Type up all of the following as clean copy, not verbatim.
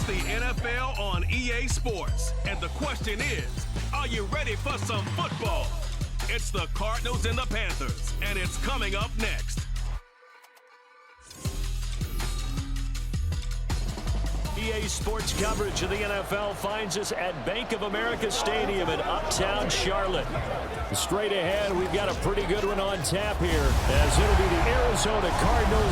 It's the NFL on EA Sports. And the question is, are you ready for some football? It's the Cardinals and the Panthers, and it's coming up next. EA Sports coverage of the NFL finds us at Bank of America Stadium in Uptown Charlotte. Straight ahead, we've got a pretty good one on tap here, as it'll be the Arizona Cardinals.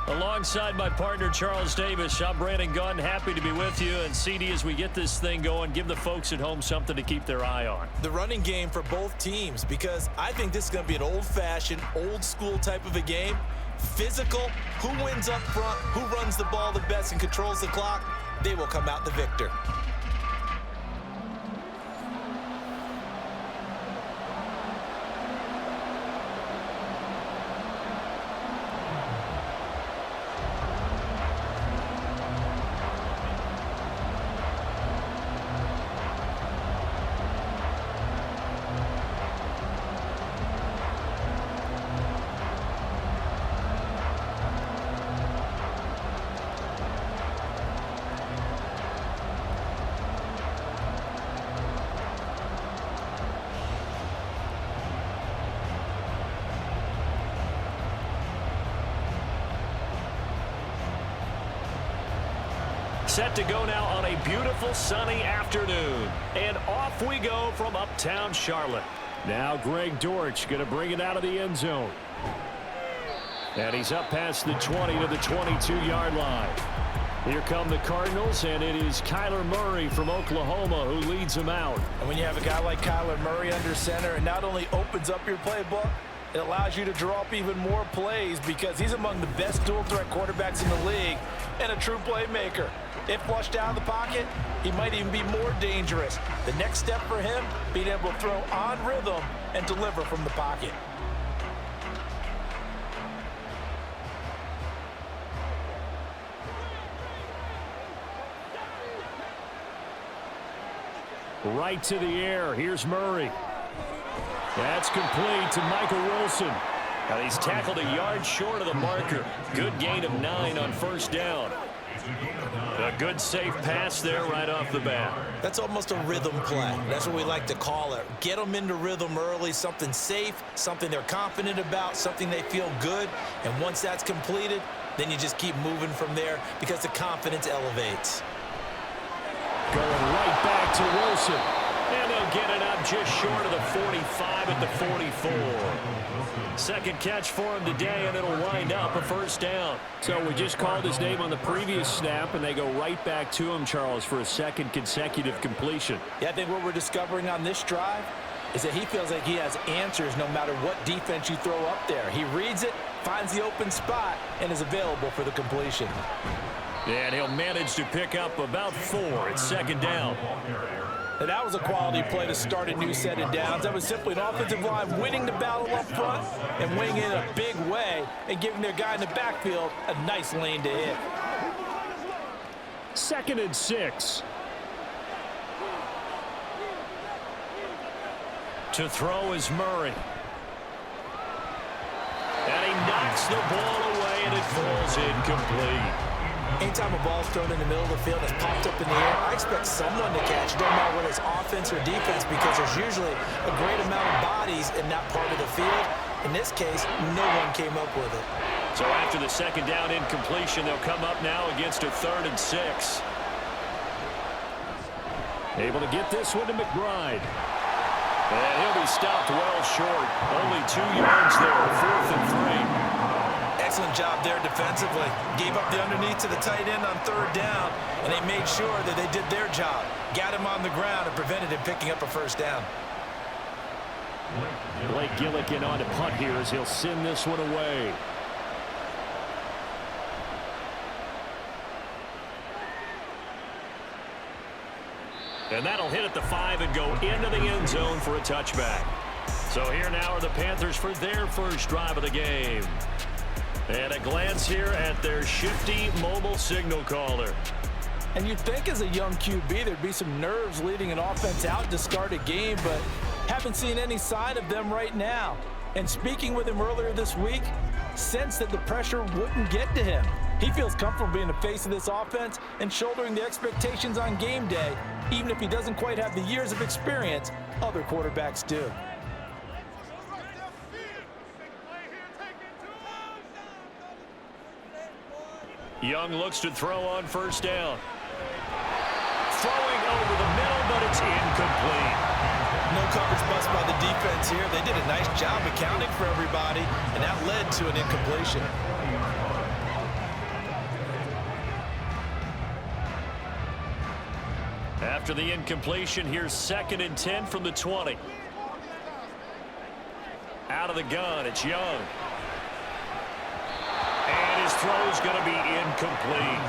Alongside my partner, Charles Davis, I'm Brandon Gunn. Happy to be with you. And CD, as we get this thing going, give the folks at home something to keep their eye on. The running game for both teams, because I think this is going to be an old-fashioned, old-school type of a game. Physical, who wins up front, who runs the ball the best and controls the clock, they will come out the victor. Set to go now on a beautiful sunny afternoon. And off we go from Uptown Charlotte. Now Greg Dortch going to bring it out of the end zone. And he's up past the 20 to the 22-yard line. Here come the Cardinals, and it is Kyler Murray from Oklahoma who leads them out. And when you have a guy like Kyler Murray under center, it not only opens up your playbook, it allows you to draw up even more plays because he's among the best dual-threat quarterbacks in the league and a true playmaker. If flushed out of the pocket, he might even be more dangerous. The next step for him, being able to throw on rhythm and deliver from the pocket. Right to the air. Here's Murray. That's complete to Michael Wilson. Now he's tackled a yard short of the marker. Good gain of 9 on first down. A good safe pass there right off the bat. That's almost a rhythm play. That's what we like to call it. Get them into rhythm early, something safe, something they're confident about, something they feel good. And once that's completed, then you just keep moving from there because the confidence elevates. Going right back to Wilson. And they'll get it up just short of the 45 at the 44. Second catch for him today, and it'll wind up a first down. So we just called his name on the previous snap, and they go right back to him, Charles, for a second consecutive completion. Yeah, I think what we're discovering on this drive is that he feels like he has answers no matter what defense you throw up there. He reads it, finds the open spot, and is available for the completion. And he'll manage to pick up about 4 at second down. And that was a quality play to start a new set of downs. That was simply an offensive line winning the battle up front and winning in a big way and giving their guy in the backfield a nice lane to hit. 2nd and 6. To throw is Murray. And he knocks the ball away, and it falls incomplete. Anytime a ball's thrown in the middle of the field and it's popped up in the air, I expect someone to catch it, no matter whether it's offense or defense, because there's usually a great amount of bodies in that part of the field. In this case, no one came up with it. So after the second down incompletion, they'll come up now against a 3rd and 6. Able to get this one to McBride. And he'll be stopped well short. Only 2 yards there, 4th and 3. Excellent job there defensively. Gave up the underneath to the tight end on 3rd down, and they made sure that they did their job. Got him on the ground and prevented him picking up a first down. Blake Gillikin on to punt here as he'll send this one away. And that'll hit at the 5 and go into the end zone for a touchback. So here now are the Panthers for their first drive of the game. And a glance here at their shifty mobile signal caller. And you'd think as a young QB there'd be some nerves leading an offense out to start a game, but Haven't seen any sign of them right now. And speaking with him earlier this week, sensed that the pressure wouldn't get to him. He feels comfortable being the face of this offense and shouldering the expectations on game day, even if he doesn't quite have the years of experience other quarterbacks do. Young looks to throw on first down. Throwing over the middle, but it's incomplete. No coverage bust by the defense here. They did a nice job accounting for everybody, and that led to an incompletion. After the incompletion, here's 2nd and 10 from the 20. Out of the gun, it's Young. And his throw's going to be incomplete.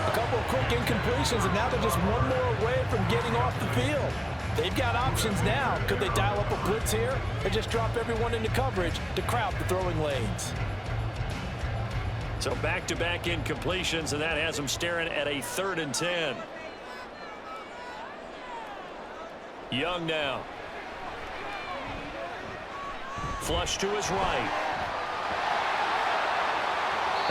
A couple of quick incompletions, and now they're just one more away from getting off the field. They've got options now. Could they dial up a blitz here or just drop everyone into coverage to crowd the throwing lanes? So back-to-back incompletions, and that has them staring at a 3rd and 10. Young now. Flush to his right.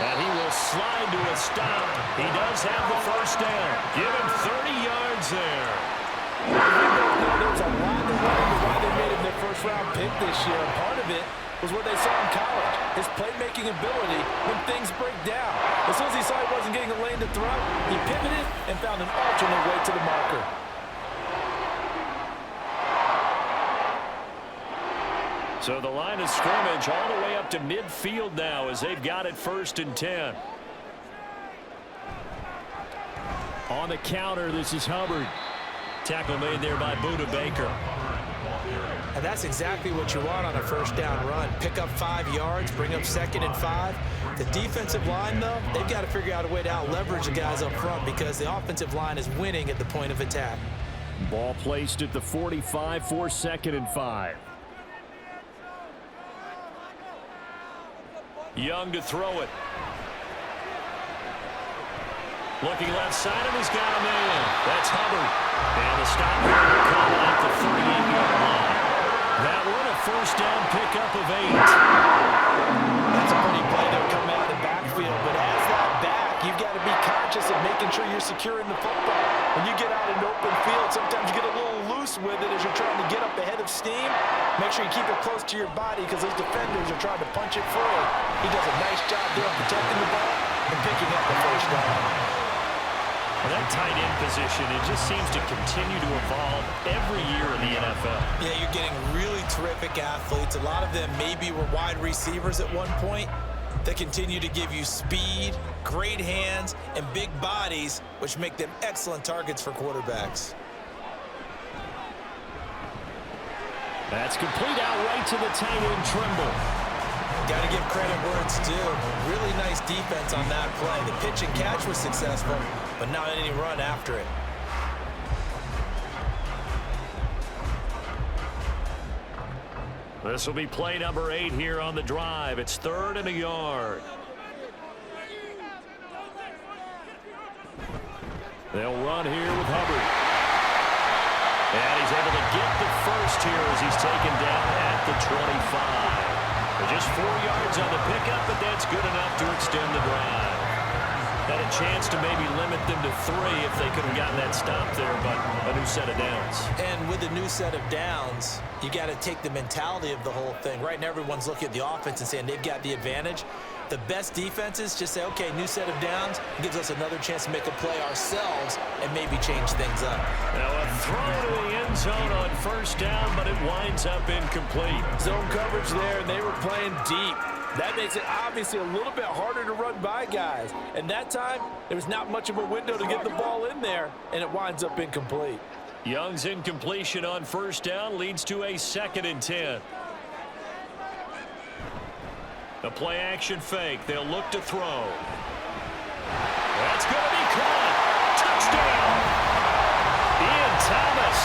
And he will slide to a stop. He does have the first down. Give him 30 yards there. There's a lot that went into why they made him their first-round pick this year. And part of it was what they saw in college, his playmaking ability when things break down. As soon as he saw he wasn't getting a lane to throw, he pivoted and found an alternate way to the marker. So the line of scrimmage all the way up to midfield now as they've got it 1st and 10. On the counter, this is Hubbard. Tackle made there by Buda Baker. And that's exactly what you want on a first down run. Pick up 5 yards, bring up 2nd and 5. The defensive line, though, they've got to figure out a way to out-leverage the guys up front because the offensive line is winning at the point of attack. Ball placed at the 45 for 2nd and 5. Young to throw it. Looking left side, and he's got a man. That's Hubbard. And the stop here will come at the 38-yard line. That one a first down pickup of 8. That's a pretty play that come out of the backfield. But as that back, you've got to be conscious of making sure you're securing the football. When you get out in open field, sometimes you get a little loose with it as you're trying to get up ahead of steam. Make sure you keep it close to your body because those defenders are trying to punch it free. He does a nice job there of protecting the ball and picking up the first down. Well, that tight end position, it just seems to continue to evolve every year in the NFL. Yeah, you're getting really terrific athletes. A lot of them maybe were wide receivers at one point. They continue to give you speed, great hands, and big bodies, which make them excellent targets for quarterbacks. That's complete out right to the tight end, Trimble. Got to give credit where it's due. Really nice defense on that play. The pitch and catch was successful, but not any run after it. This will be play number 8 here on the drive. It's 3rd and a yard. They'll run here with Hubbard. And he's able to get the first here as he's taken down at the 25. Just 4 yards on the pickup, but that's good enough to extend the drive. Had a chance to maybe limit them to 3 if they could have gotten that stop there, but a new set of downs. And with a new set of downs, you got to take the mentality of the whole thing. Right now, everyone's looking at the offense and saying they've got the advantage. The best defenses just say, okay, new set of downs gives us another chance to make a play ourselves and maybe change things up. Now a throw to the end zone on first down, but it winds up incomplete. Zone coverage there, and they were playing deep. That makes it obviously a little bit harder to run by guys. And that time, there was not much of a window to get the ball in there, and it winds up incomplete. Young's incompletion on first down leads to a 2nd and 10. The play action fake. They'll look to throw. That's going to be caught. Touchdown. Ian Thomas,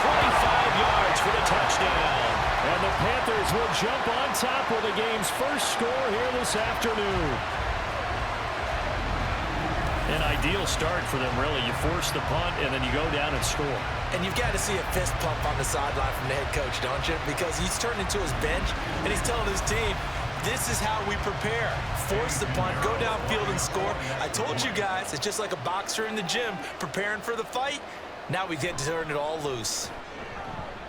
25 yards for the touchdown. And the Panthers will jump on top with the game's first score here this afternoon. An ideal start for them, really. You force the punt, and then you go down and score. And you've got to see a fist pump on the sideline from the head coach, don't you? Because he's turned into his bench, and he's telling his team, this is how we prepare. Force the punt, go downfield and score. I told you guys, it's just like a boxer in the gym preparing for the fight. Now we get to turn it all loose.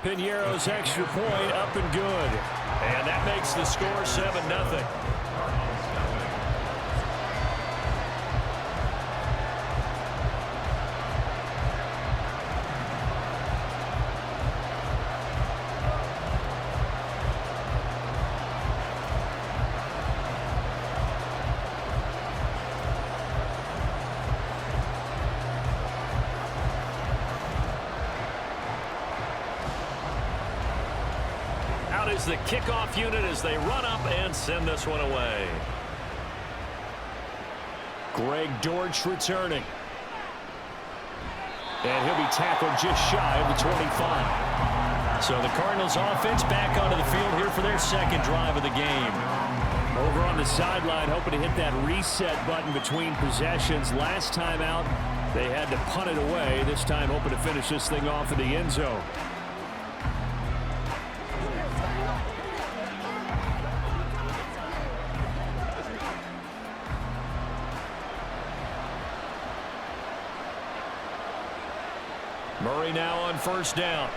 Piñeiro's extra point up and good. And that makes the score 7-0. Is the kickoff unit as they run up and send this one away. Greg Dortch returning. And he'll be tackled just shy of the 25. So the Cardinals offense back onto the field here for their second drive of the game. Over on the sideline, hoping to hit that reset button between possessions. Last time out, they had to punt it away. This time hoping to finish this thing off in the end zone. Murray now on first down.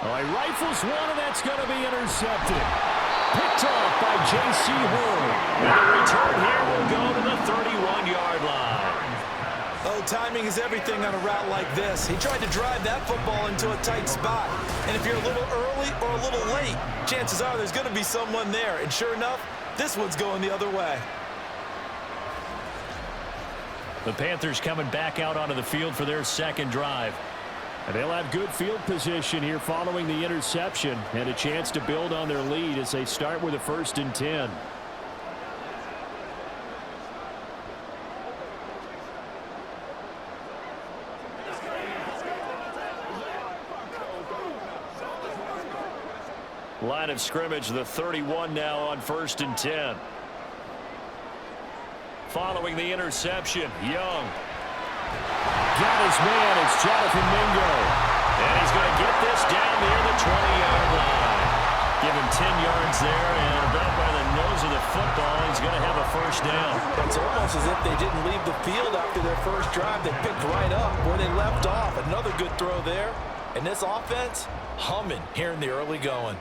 All right, rifles one, and that's going to be intercepted. Picked off by J.C. Horn. And the return here will go to the 31-yard line. Oh, timing is everything on a route like this. He tried to drive that football into a tight spot. And if you're a little early or a little late, chances are there's going to be someone there. And sure enough, this one's going the other way. The Panthers coming back out onto the field for their second drive. And they'll have good field position here following the interception and a chance to build on their lead as they start with a 1st and 10. Line of scrimmage, the 31 now on 1st and 10. Following the interception, Young. Got his man, it's Jonathan Mingo. And he's going to get this down near the 20-yard line. Give him 10 yards there, and about by the nose of the football, he's going to have a first down. It's almost as if they didn't leave the field after their first drive. They picked right up where they left off. Another good throw there. And this offense, humming here in the early going.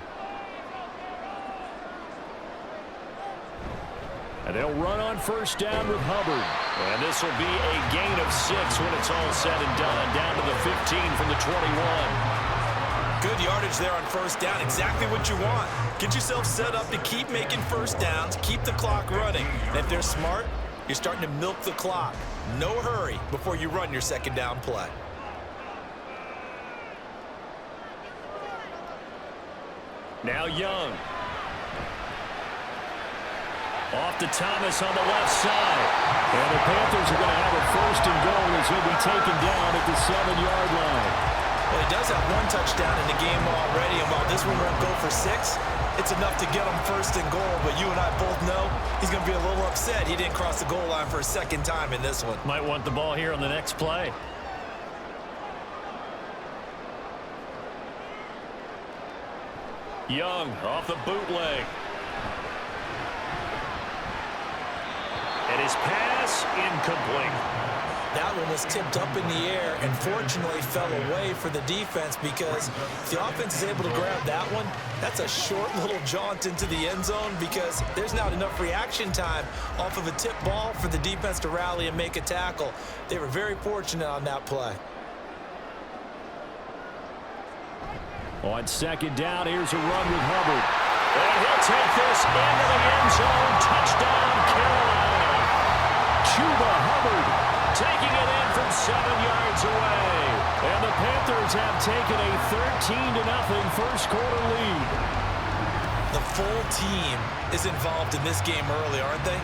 And they'll run on first down with Hubbard. And this will be a gain of 6 when it's all said and done. Down to the 15 from the 21. Good yardage there on first down. Exactly what you want. Get yourself set up to keep making first downs. Keep the clock running. And if they're smart, you're starting to milk the clock. No hurry before you run your second down play. Now Young. Off to Thomas on the left side. And the Panthers are going to have a 1st and goal as he'll be taken down at the 7-yard line. Well, he does have one touchdown in the game already, and while this one won't go for 6, it's enough to get him 1st and goal. But you and I both know he's going to be a little upset he didn't cross the goal line for a second time in this one. Might want the ball here on the next play. Young off the bootleg. And his pass incomplete. That one was tipped up in the air and fortunately fell away for the defense, because if the offense is able to grab that one, that's a short little jaunt into the end zone, because there's not enough reaction time off of a tip ball for the defense to rally and make a tackle. They were very fortunate on that play. On second down, here's a run with Hubbard. And he'll take this into the end zone. Touchdown, Carolina. Chuba Hubbard taking it in from 7 yards away. And the Panthers have taken a 13-0 first quarter lead. The full team is involved in this game early, aren't they?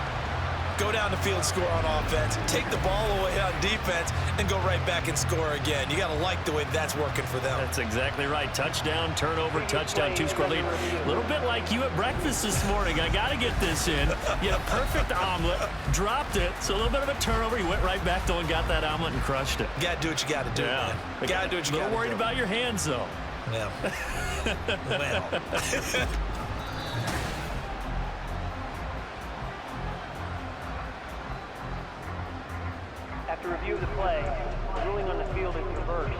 go down the field, score on offense, take the ball away on defense, and go right back and score again. You got to like the way that's working for them. That's exactly right. Touchdown, turnover, touchdown, two-score lead. A little bit like you at breakfast this morning. I got to get this in. You had a perfect omelet, dropped it, so a little bit of a turnover. You went right back though and got that omelet and crushed it. You got to do what you got to do, man. You got to do what you got to do. A little worried about your hands, though. Yeah. Well. After review of the play, ruling on the field is reversed.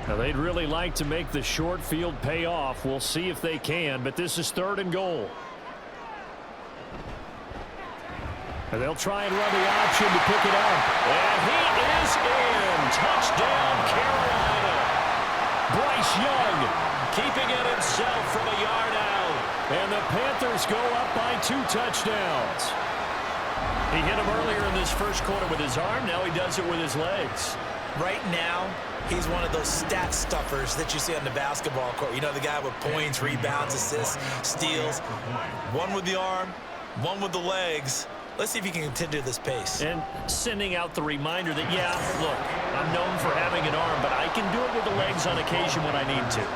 Now, they'd really like to make the short field pay off. We'll see if they can, but this is 3rd and goal. And they'll try and run the option to pick it up. And he is in. Touchdown, Carolina. Bryce Young keeping it himself from a yard out. And the Panthers go up by 2 touchdowns. He hit him earlier in this first quarter with his arm. Now he does it with his legs. Right now, he's one of those stat stuffers that you see on the basketball court. You know, the guy with points, rebounds, assists, steals. One with the arm, one with the legs. Let's see if he can continue this pace. And sending out the reminder that, yeah, look, I'm known for having an arm, but I can do it with the legs on occasion when I need to.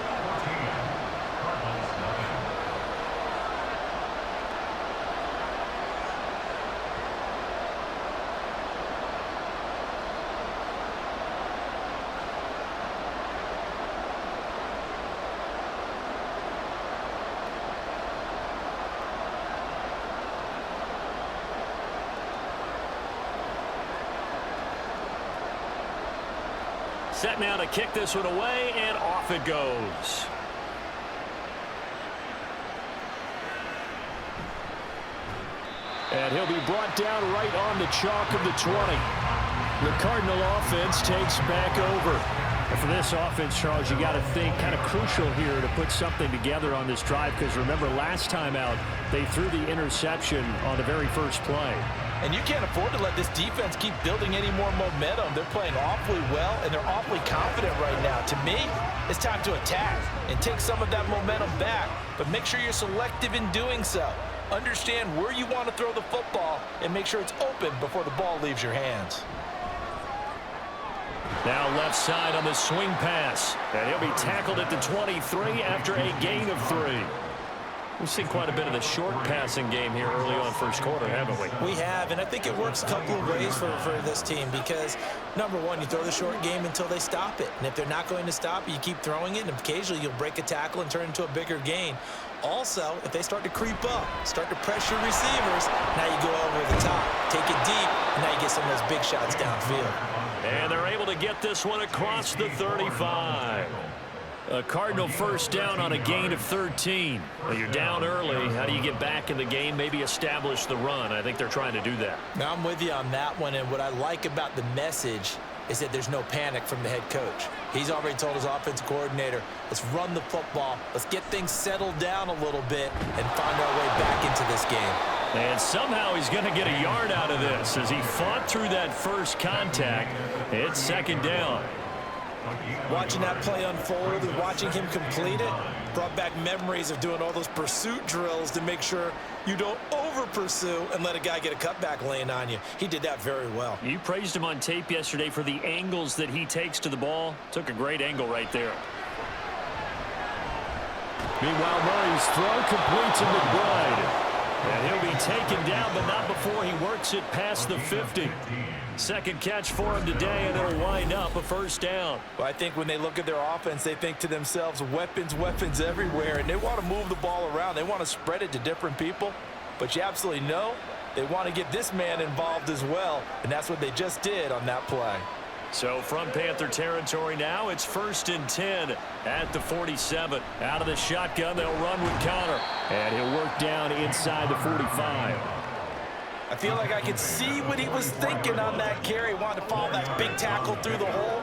Set now to kick this one away, and off it goes. And he'll be brought down right on the chalk of the 20. The Cardinal offense takes back over. And for this offense, Charles, you got to think kind of crucial here to put something together on this drive, because remember last time out, they threw the interception on the very first play. And you can't afford to let this defense keep building any more momentum. They're playing awfully well, and they're awfully confident right now. To me, it's time to attack and take some of that momentum back, but make sure you're selective in doing so. Understand where you want to throw the football and make sure it's open before the ball leaves your hands. Now left side on the swing pass, and he'll be tackled at the 23 after a gain of 3. We've seen quite a bit of the short passing game here early on first quarter, haven't we? We have, and I think it works a couple of ways for this team because, number one, you throw the short game until they stop it. And if they're not going to stop it, you keep throwing it, and occasionally you'll break a tackle and turn it into a bigger gain. Also, if they start to creep up, start to pressure receivers, now you go over the top, take it deep, and now you get some of those big shots downfield. And they're able to get this one across the 35. A Cardinal first down on a gain of 13. Well, you're down early. How do you get back in the game? Maybe establish the run. I think they're trying to do that. Now, I'm with you on that one, and what I like about the message is that there's no panic from the head coach. He's already told his offensive coordinator, let's run the football, let's get things settled down a little bit and find our way back into this game. And somehow he's going to get a yard out of this as he fought through that first contact. It's second down. Watching that play unfold and watching him complete it brought back memories of doing all those pursuit drills to make sure you don't over-pursue and let a guy get a cutback lane on you. He did that very well. You praised him on tape yesterday for the angles that he takes to the ball. Took a great angle right there. Meanwhile, Murray's throw completes to McBride. And he'll be taken down, but not before he works it past the 50. Second catch for him today, and it'll wind up a first down. Well, I think when they look at their offense, they think to themselves, weapons, weapons everywhere, and they want to move the ball around. They want to spread it to different people, but you absolutely know they want to get this man involved as well, and that's what they just did on that play. So from Panther territory now, it's 1st and 10 at the 47. Out of the shotgun, they'll run with Connor, and he'll work down inside the 45. I feel like I could see what he was thinking on that carry. Wanted to follow that big tackle through the hole.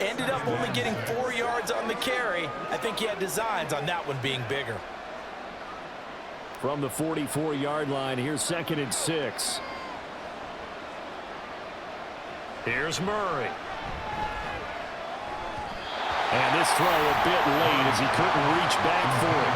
Ended up only getting 4 yards on the carry. I think he had designs on that one being bigger. From the 44-yard line, here's 2nd and 6. Here's Murray. And this throw a bit late as he couldn't reach back for it.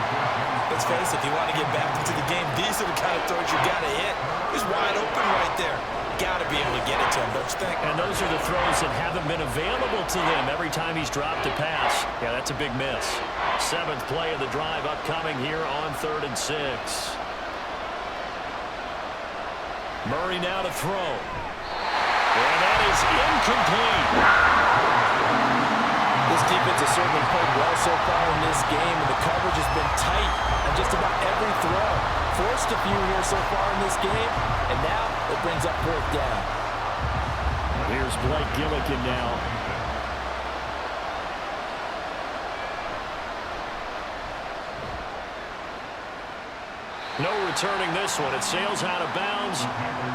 Let's face it, if you want to get back into the game, these are the kind of throws you got to hit. He's wide open right there. Got to be able to get it to him, don't you think? And those are the throws that haven't been available to them every time he's dropped a pass. Yeah, that's a big miss. 7th play of the drive upcoming here on 3rd and 6. Murray now to throw. And that is incomplete. This defense has certainly played well so far in this game, and the coverage has been tight on just about every throw. Forced a few here so far in this game, and now it brings up 4th down. Here's Blake Gillikin now. No returning this one. It sails out of bounds,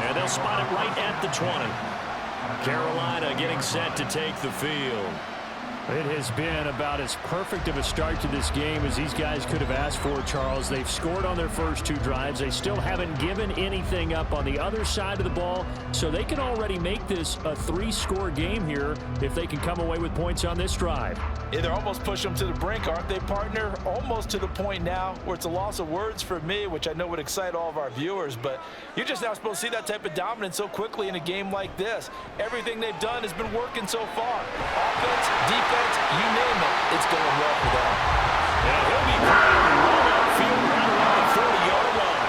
and they'll spot it right at the 20. Carolina getting set to take the field. It has been about as perfect of a start to this game as these guys could have asked for, Charles. They've scored on their first 2 drives. They still haven't given anything up on the other side of the ball, so they can already make this a 3-score game here if they can come away with points on this drive. Yeah, they're almost pushing them to the brink, aren't they, partner? Almost to the point now where it's a loss of words for me, which I know would excite all of our viewers, but you're just not supposed to see that type of dominance so quickly in a game like this. Everything they've done has been working so far. Offense, defense, you name it, it's going well for them. And he'll be playing right outfield right around the 40-yard line.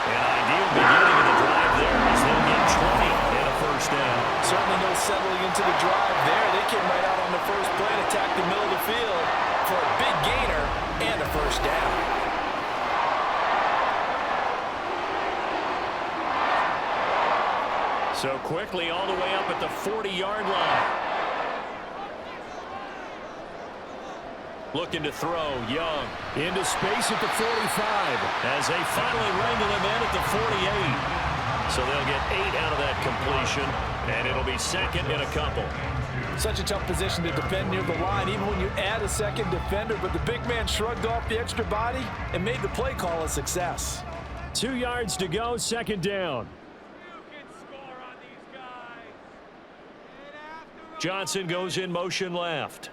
An ideal beginning of the drive there as they'll get 20 and a first down. Certainly no settling into the drive there. They came right out on the first play and attacked the middle of the field for a big gainer and a first down. So quickly all the way up at the 40-yard line. Looking to throw, Young. Into space at the 45 as they finally wrangle him in at the 48. So they'll get 8 out of that completion, and it'll be 2nd and a couple. Such a tough position to defend near the line, even when you add a second defender, but the big man shrugged off the extra body and made the play call a success. 2 yards to go, 2nd down. Johnson goes in motion left.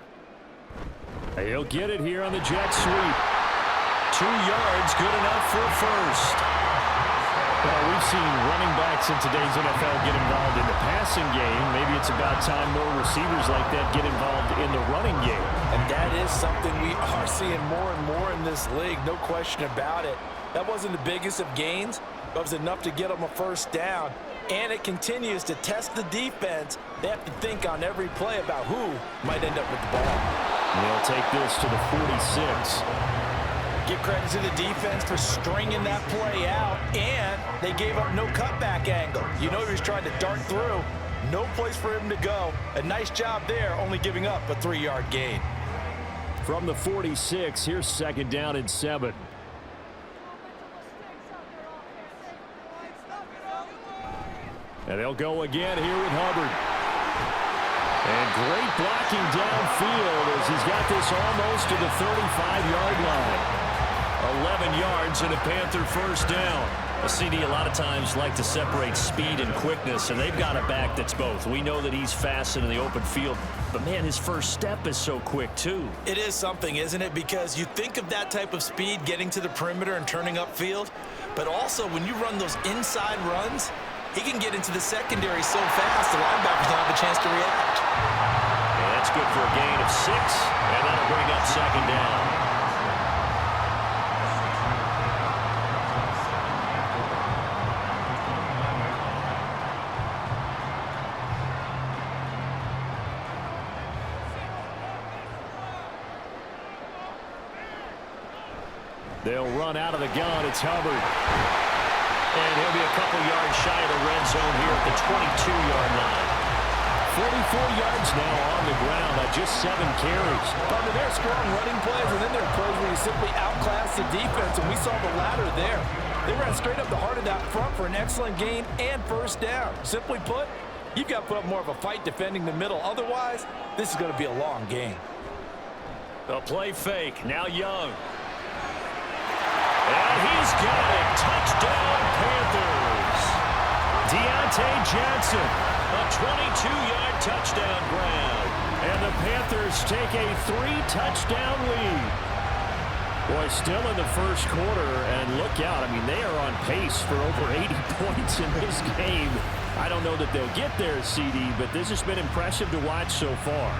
He'll get it here on the jet sweep. 2 yards, good enough for a first. Well, we've seen running backs in today's NFL get involved in the passing game. Maybe it's about time more receivers like that get involved in the running game. And that is something we are seeing more and more in this league, no question about it. That wasn't the biggest of gains, but it was enough to get them a first down. And it continues to test the defense. They have to think on every play about who might end up with the ball. And they'll take this to the 46. Give credit to the defense for stringing that play out, and they gave up no cutback angle. You know he was trying to dart through. No place for him to go. A nice job there, only giving up a 3-yard gain. From the 46, here's 2nd down and 7. And they'll go again here with Hubbard. And great blocking downfield as he's got this almost to the 35-yard line. 11 yards and a Panther first down. A CD a lot of times like to separate speed and quickness, and they've got a back that's both. We know that he's fast in the open field, but man, his first step is so quick too. It is something, isn't it? Because you think of that type of speed getting to the perimeter and turning upfield, but also when you run those inside runs, he can get into the secondary so fast the linebackers don't have a chance to react. And that's good for a gain of 6, and that'll bring up 2nd down. They'll run out of the gun. It's Hubbard. And he'll be a couple yards shy of the red zone here at the 22-yard line. 44 yards now on the ground on just 7 carries. But they're strong running plays, and then there are plays where you simply outclass the defense, and we saw the latter there. They ran straight up the heart of that front for an excellent gain and first down. Simply put, you've got to put up more of a fight defending the middle. Otherwise, this is going to be a long game. The play fake. Now Young. And he's got it. Touchdown, Panthers. Deontay Johnson, a 22-yard touchdown grab. And the Panthers take a 3-touchdown lead. Boy, still in the first quarter, and look out. I mean, they are on pace for over 80 points in this game. I don't know that they'll get there, CD, but this has been impressive to watch so far.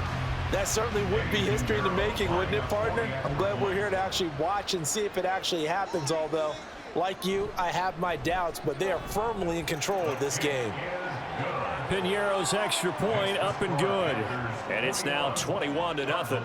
That certainly would be history in the making, wouldn't it, partner? I'm glad we're here to actually watch and see if it actually happens, although, like you, I have my doubts, but they are firmly in control of this game. Piñeiro's extra point up and good. And it's now 21-0.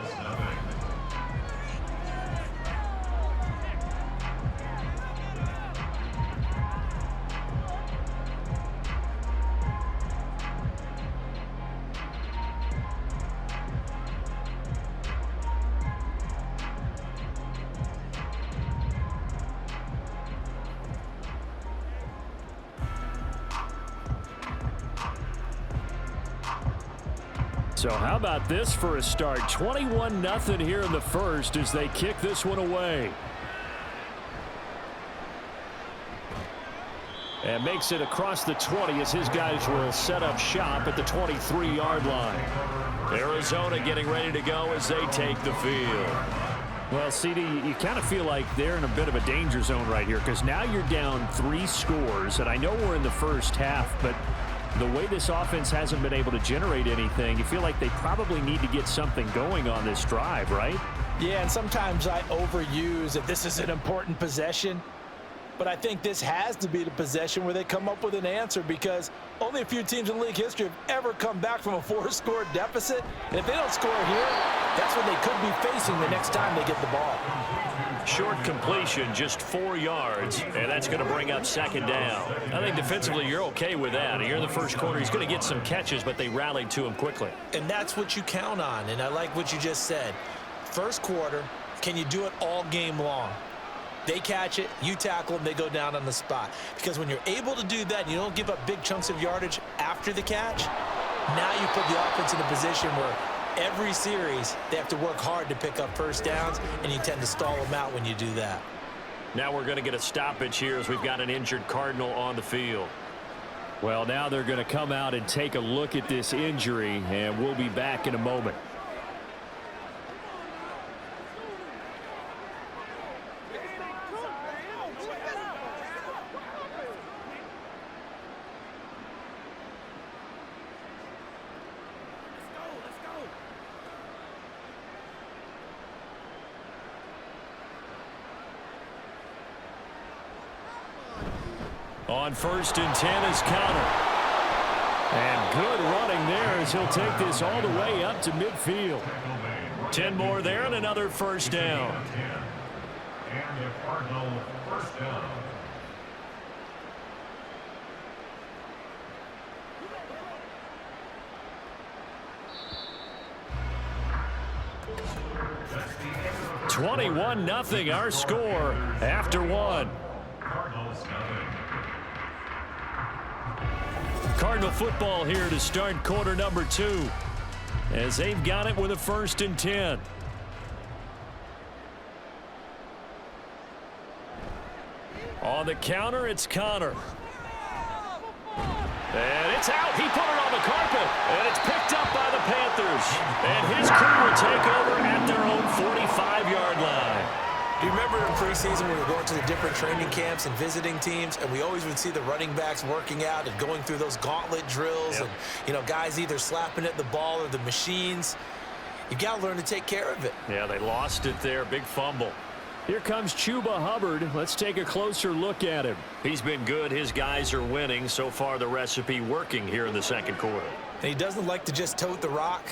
So how about this for a start? 21-0 here in the first as they kick this one away. And makes it across the 20 as his guys will set up shop at the 23-yard line. Arizona getting ready to go as they take the field. Well, CD, you kind of feel like they're in a bit of a danger zone right here because now you're down 3 scores, and I know we're in the first half, but the way this offense hasn't been able to generate anything, you feel like they probably need to get something going on this drive, right? Yeah, and sometimes I overuse that this is an important possession. But I think this has to be the possession where they come up with an answer because only a few teams in league history have ever come back from a 4-score deficit. And if they don't score here, that's what they could be facing the next time they get the ball. Short completion, just 4 yards, and that's going to bring up second down. I think defensively you're okay with that. Here in the first quarter, he's going to get some catches, but they rallied to him quickly. And that's what you count on, and I like what you just said. First quarter, can you do it all game long? They catch it, you tackle them, they go down on the spot. Because when you're able to do that, and you don't give up big chunks of yardage after the catch, now you put the offense in a position where every series they have to work hard to pick up first downs, and you tend to stall them out when you do that. Now we're going to get a stoppage here as we've got an injured Cardinal on the field. Well, now they're going to come out and take a look at this injury, and we'll be back in a moment. On 1st and 10 is Connor. And good running there as he'll take this all the way up to midfield. 10 more there and another first down. And the Cardinal first down. That's 21-0 our score after 1. Cardinals nothing. Cardinal football here to start quarter number 2 as they've got it with a 1st and 10. On the counter, it's Connor. And it's out. He put it on the carpet. And it's picked up by the Panthers. And his crew will take over at their own 45-yard line. Do you remember in preseason when we were going to the different training camps and visiting teams, and we always would see the running backs working out and going through those gauntlet drills, and, you know, guys either slapping at the ball or the machines? You got to learn to take care of it. Yeah, they lost it there. Big fumble. Here comes Chuba Hubbard. Let's take a closer look at him. He's been good. His guys are winning. So far, the recipe working here in the second quarter. And he doesn't like to just tote the rock.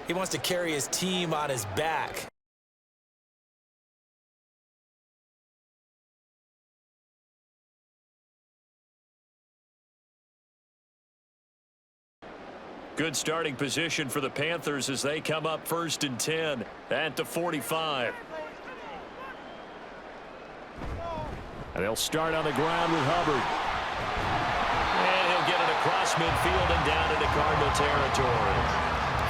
He wants to carry his team on his back. Good starting position for the Panthers as they come up 1st and 10 at the 45. And they'll start on the ground with Hubbard. And he'll get it across midfield and down into Cardinal territory.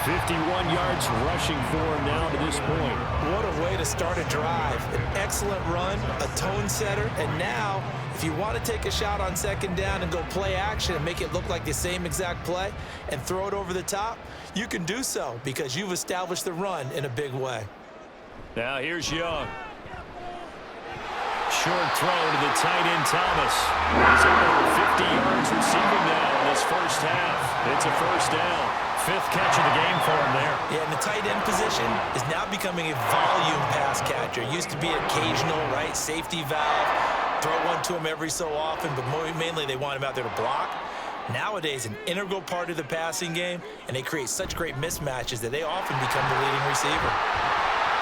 51 yards rushing for him now to this point. What a way to start a drive. An excellent run, a tone setter, and now If you want to take a shot on second down and go play action and make it look like the same exact play and throw it over the top, you can do so because you've established the run in a big way. Now here's Young. Short throw to the tight end Thomas. He's up over 50 yards receiving now in this first half. It's a first down. 5th catch of the game for him there. Yeah, and the tight end position is now becoming a volume pass catcher. It used to be occasional, right, safety valve. Throw one to him every so often, but mainly they want him out there to block. Nowadays, an integral part of the passing game, and they create such great mismatches that they often become the leading receiver.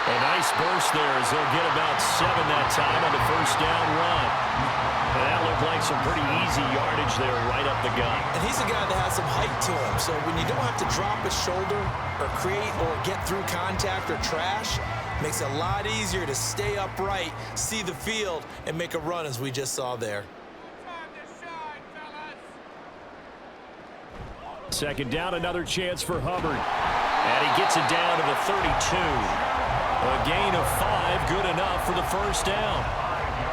A nice burst there as they'll get about 7 that time on the first down run. And that looked like some pretty easy yardage there right up the gut. And he's a guy that has some height to him, so when you don't have to drop a shoulder or create or get through contact or trash, it makes it a lot easier to stay upright, see the field, and make a run as we just saw there. Second down, another chance for Hubbard. And he gets it down to the 32. A gain of 5, good enough for the first down.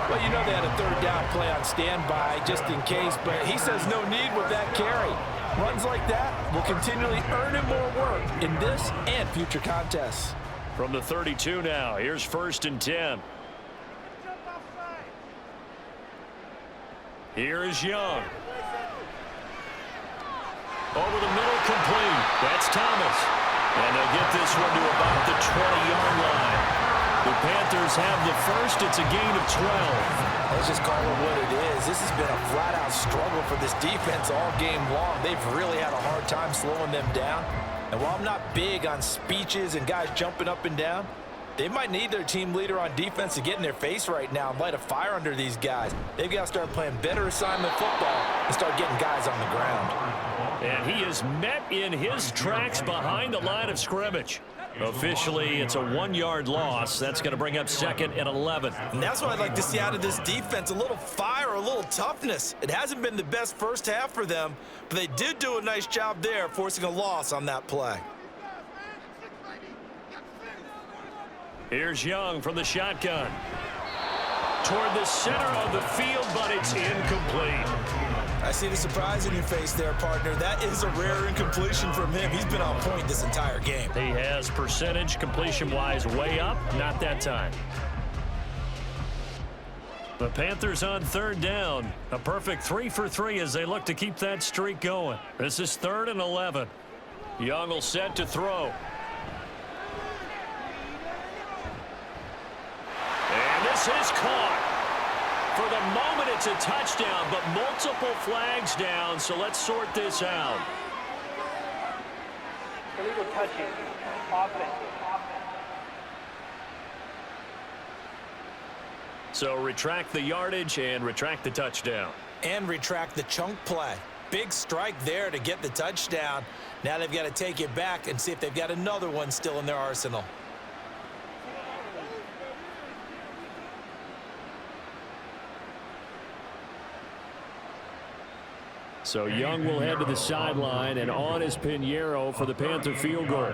Well, you know they had a third down play on standby just in case, but he says no need with that carry. Runs like that will continually earn him more work in this and future contests. From the 32 now, here's 1st and 10. Here is Young. Over the middle, complete. That's Thomas. And they'll get this one to about the 20-yard line. The Panthers have the first. It's a gain of 12. Let's just call it what it is. This has been a flat-out struggle for this defense all game long. They've really had a hard time slowing them down. And while I'm not big on speeches and guys jumping up and down, they might need their team leader on defense to get in their face right now and light a fire under these guys. They've got to start playing better assignment football and start getting guys on the ground. And he is met in his tracks behind the line of scrimmage. Officially, it's a 1-yard loss. That's going to bring up 2nd and 11. And that's what I'd like to see out of this defense, a little fire, a little toughness. It hasn't been the best first half for them, but they did do a nice job there, forcing a loss on that play. Here's Young from the shotgun. Toward the center of the field, but it's incomplete. I see the surprise in your face there, partner. That is a rare incompletion from him. He's been on point this entire game. He has percentage completion-wise way up. Not that time. The Panthers on 3rd down. A perfect 3 for 3 as they look to keep that streak going. This is 3rd and 11. Young will set to throw. And this is caught. For the moment, it's a touchdown, but multiple flags down, so let's sort this out. Illegal touching. Offense. So retract the yardage and retract the touchdown. And retract the chunk play. Big strike there to get the touchdown. Now they've got to take it back and see if they've got another one still in their arsenal. So Young will head to the sideline, and on is Pinheiro for the Panther field goal.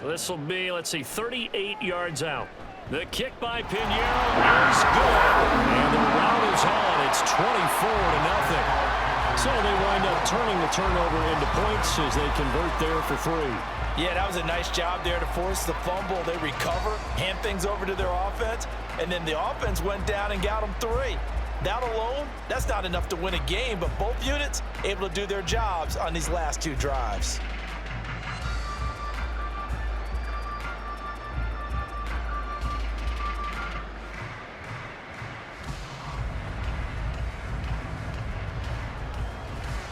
This will be, let's see, 38 yards out. The kick by Pinheiro is good. And the rout is on. It's 24-0. So they wind up turning the turnover into points as they convert there for 3. Yeah, that was a nice job there to force the fumble. They recover, hand things over to their offense, and then the offense went down and got them 3. That alone, that's not enough to win a game, but both units able to do their jobs on these last 2 drives.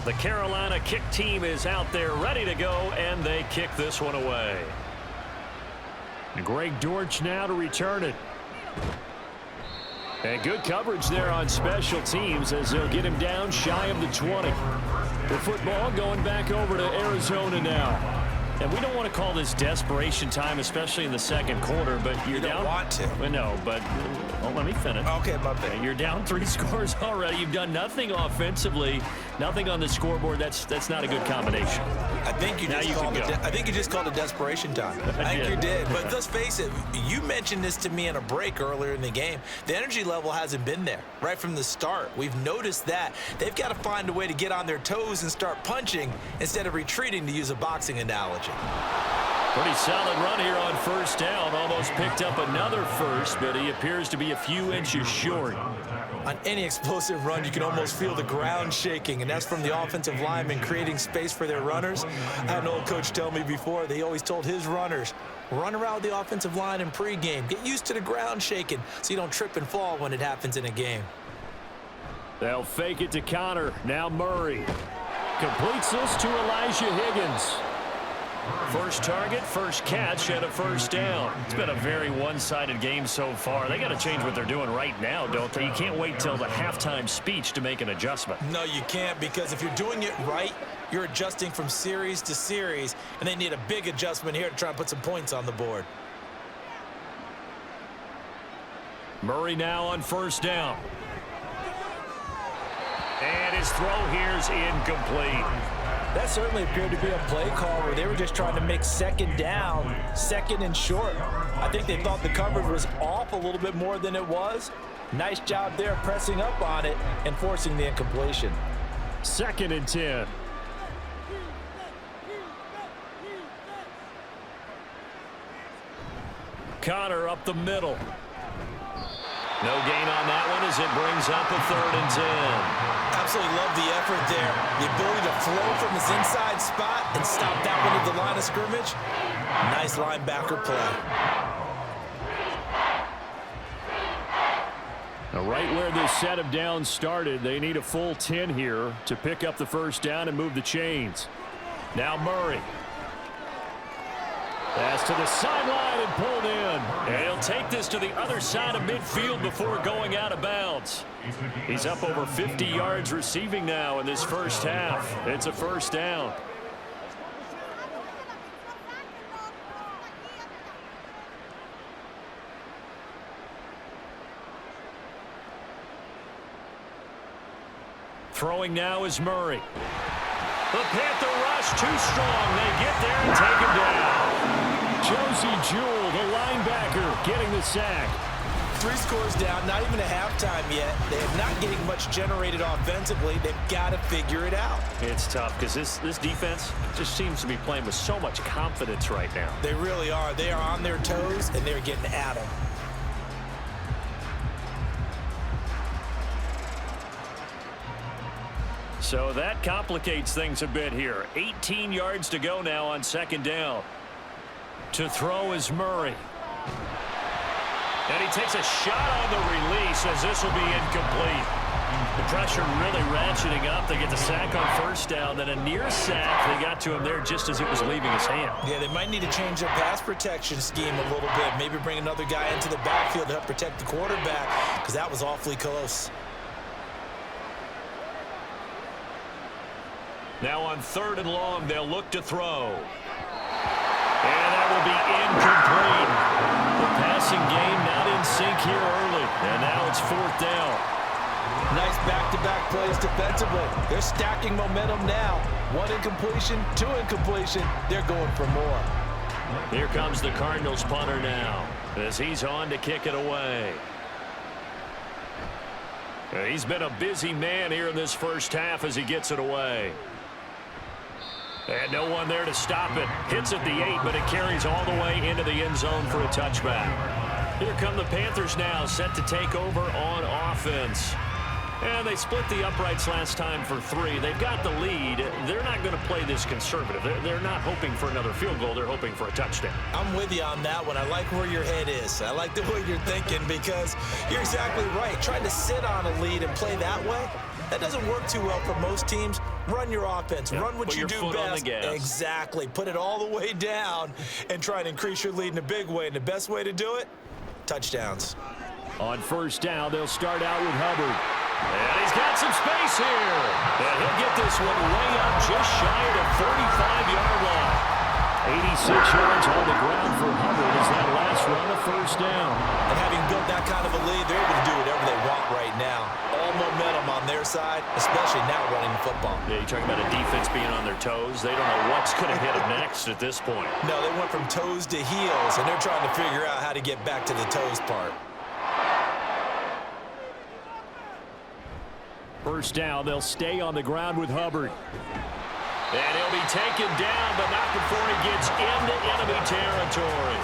The Carolina kick team is out there ready to go, and they kick this one away. Greg Dortch now to return it. And good coverage there on special teams as they'll get him down shy of the 20. The football going back over to Arizona now. And we don't want to call this desperation time, especially in the second quarter, but you're down. You don't want to. No, but let me finish. Okay, my bad. You're down 3 scores already. You've done nothing offensively, nothing on the scoreboard. That's not a good combination. I think you just called it desperation time. I think you did. But let's face it, you mentioned this to me in a break earlier in the game. The energy level hasn't been there right from the start. We've noticed that. They've got to find a way to get on their toes and start punching instead of retreating, to use a boxing analogy. Pretty solid run here on first down. Almost picked up another first, but he appears to be a few inches short. On any explosive run, you can almost feel the ground shaking, and that's from the offensive linemen creating space for their runners. I had an old coach tell me before, they always told his runners, run around the offensive line in pregame. Get used to the ground shaking so you don't trip and fall when it happens in a game. They'll fake it to Connor. Now Murray completes this to Elijah Higgins. First target, first catch, and a first down. It's been a very one-sided game so far. They got to change what they're doing right now, don't they? You can't wait till the halftime speech to make an adjustment. No, you can't, because if you're doing it right, you're adjusting from series to series, and they need a big adjustment here to try and put some points on the board. Murray now on first down. And his throw here's incomplete. That certainly appeared to be a play call where they were just trying to make second down, second and short. I think they thought the coverage was off a little bit more than it was. Nice job there pressing up on it and forcing the incompletion. 2nd and 10. Connor up the middle. No gain on that one as it brings up a 3rd and 10. Absolutely love the effort there. The ability to flow from his inside spot and stop that one at the line of scrimmage. Nice linebacker play. Now right where this set of downs started, they need a full 10 here to pick up the first down and move the chains. Now Murray. Pass to the sideline and pulled in. And he'll take this to the other side of midfield before going out of bounds. He's up over 50 yards receiving now in this first half. It's a first down. Throwing now is Murray. The Panther rush too strong. They get there and take him down. Josie Jewell, the linebacker, getting the sack. 3 scores down, not even a halftime yet. They are not getting much generated offensively. They've got to figure it out. It's tough because this defense just seems to be playing with so much confidence right now. They really are. They are on their toes, and they're getting at them. So that complicates things a bit here. 18 yards to go now on 2nd down. To throw is Murray. And he takes a shot on the release as this will be incomplete. The pressure really ratcheting up. They get the sack on first down, then a near sack. They got to him there just as it was leaving his hand. Yeah, they might need to change their pass protection scheme a little bit. Maybe bring another guy into the backfield to help protect the quarterback, because that was awfully close. Now on 3rd and long, they'll look to throw. And that will be incomplete. The passing game not in sync here early. And now it's 4th down. Nice back-to-back plays defensively. They're stacking momentum now. 1 incompletion, 2 incompletion. They're going for more. Here comes the Cardinals punter now as he's on to kick it away. He's been a busy man here in this first half as he gets it away. And no one there to stop it. Hits at the 8, but it carries all the way into the end zone for a touchback. Here come the Panthers now, set to take over on offense. And they split the uprights last time for 3. They've got the lead. They're not going to play this conservative. They're not hoping for another field goal. They're hoping for a touchdown. I'm with you on that one. I like where your head is. I like the way you're thinking, because you're exactly right. Trying to sit on a lead and play that way, that doesn't work too well for most teams. Run your offense. Yeah, run what you do best. On the gas. Exactly. Put it all the way down and try and increase your lead in a big way. And the best way to do it, touchdowns. On first down, they'll start out with Hubbard. And he's got some space here. And he'll get this one way up just shy of the 35-yard line. 86 yards on the ground for Hubbard as that last run a first down. And having built that kind of a lead, they're able to do whatever they want right now. All momentum on their side, especially now running the football. Yeah, you're talking about a defense being on their toes. They don't know what's going to hit them next at this point. No, they went from toes to heels, and they're trying to figure out how to get back to the toes part. First down, they'll stay on the ground with Hubbard. And he'll be taken down, but not before he gets into enemy territory.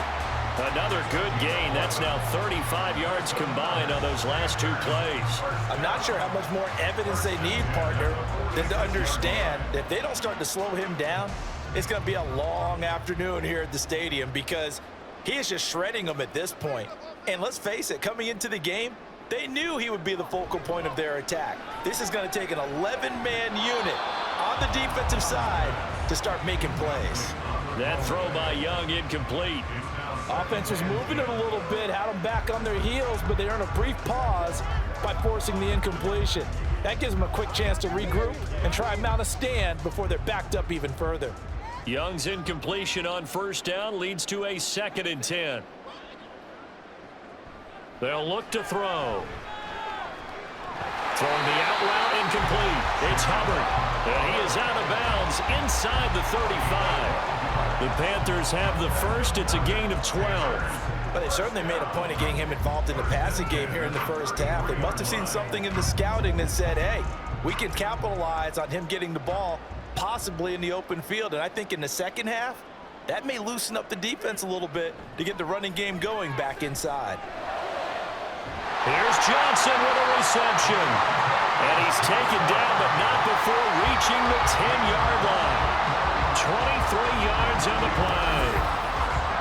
Another good gain. That's now 35 yards combined on those last two plays. I'm not sure how much more evidence they need, partner, than to understand that if they don't start to slow him down, it's going to be a long afternoon here at the stadium because he is just shredding them at this point. And let's face it, coming into the game, they knew he would be the focal point of their attack. This is going to take an 11-man unit on the defensive side to start making plays. That throw by Young incomplete. Offense was moving it a little bit, had them back on their heels, but they earned a brief pause by forcing the incompletion. That gives them a quick chance to regroup and try and mount a stand before they're backed up even further. Young's incompletion on first down leads to a 2nd and 10. They'll look to throw. Throwing the out route incomplete. It's Hubbard. And he is out of bounds inside the 35. The Panthers have the first. It's a gain of 12. But they certainly made a point of getting him involved in the passing game here in the first half. They must have seen something in the scouting that said, hey, we can capitalize on him getting the ball possibly in the open field. And I think in the second half, that may loosen up the defense a little bit to get the running game going back inside. Here's Johnson with a reception. And he's taken down, but not before reaching the 10-yard line. 23 yards on the play.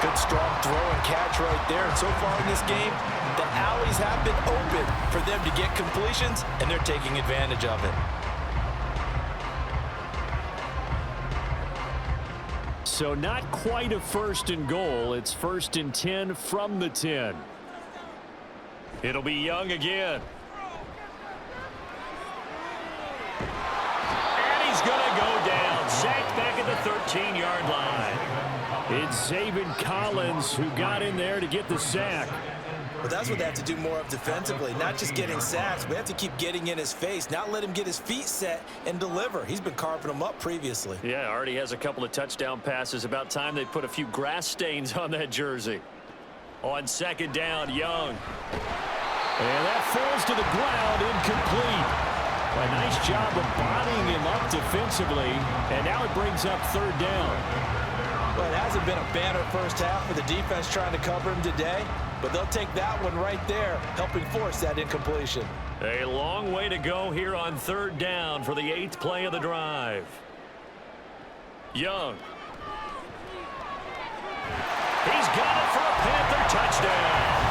Good strong throw and catch right there. And so far in this game, the alleys have been open for them to get completions, and they're taking advantage of it. So not quite a 1st and goal. It's 1st and 10 from the 10. It'll be Young again. And he's going to go down. Sacked back at the 13-yard line. It's Zaven Collins who got in there to get the sack. But that's what they have to do more of defensively, not just getting sacks. We have to keep getting in his face, not let him get his feet set and deliver. He's been carving them up previously. Yeah, already has a couple of touchdown passes. About time they put a few grass stains on that jersey. On 2nd down, Young. And that falls to the ground, incomplete. A nice job of bodying him up defensively, and now it brings up 3rd down. Well, it hasn't been a banner first half for the defense trying to cover him today, but they'll take that one right there, helping force that incompletion. A long way to go here on 3rd down for the 8th play of the drive. Young. He's got it for a Panther touchdown.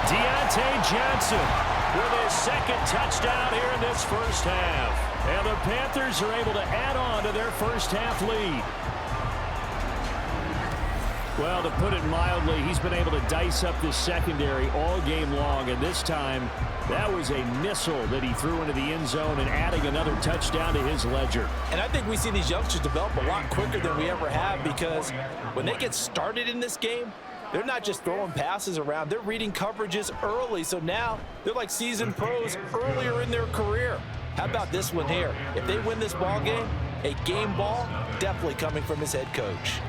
Deontay Johnson with his 2nd touchdown here in this first half. And the Panthers are able to add on to their first half lead. Well, to put it mildly, he's been able to dice up this secondary all game long, and this time that was a missile that he threw into the end zone and adding another touchdown to his ledger. And I think we see these youngsters develop a lot quicker than we ever have because when they get started in this game, they're not just throwing passes around. They're reading coverages early, so now they're like seasoned pros earlier in their career. How about this one here? If they win this ball game, a game ball definitely coming from his head coach.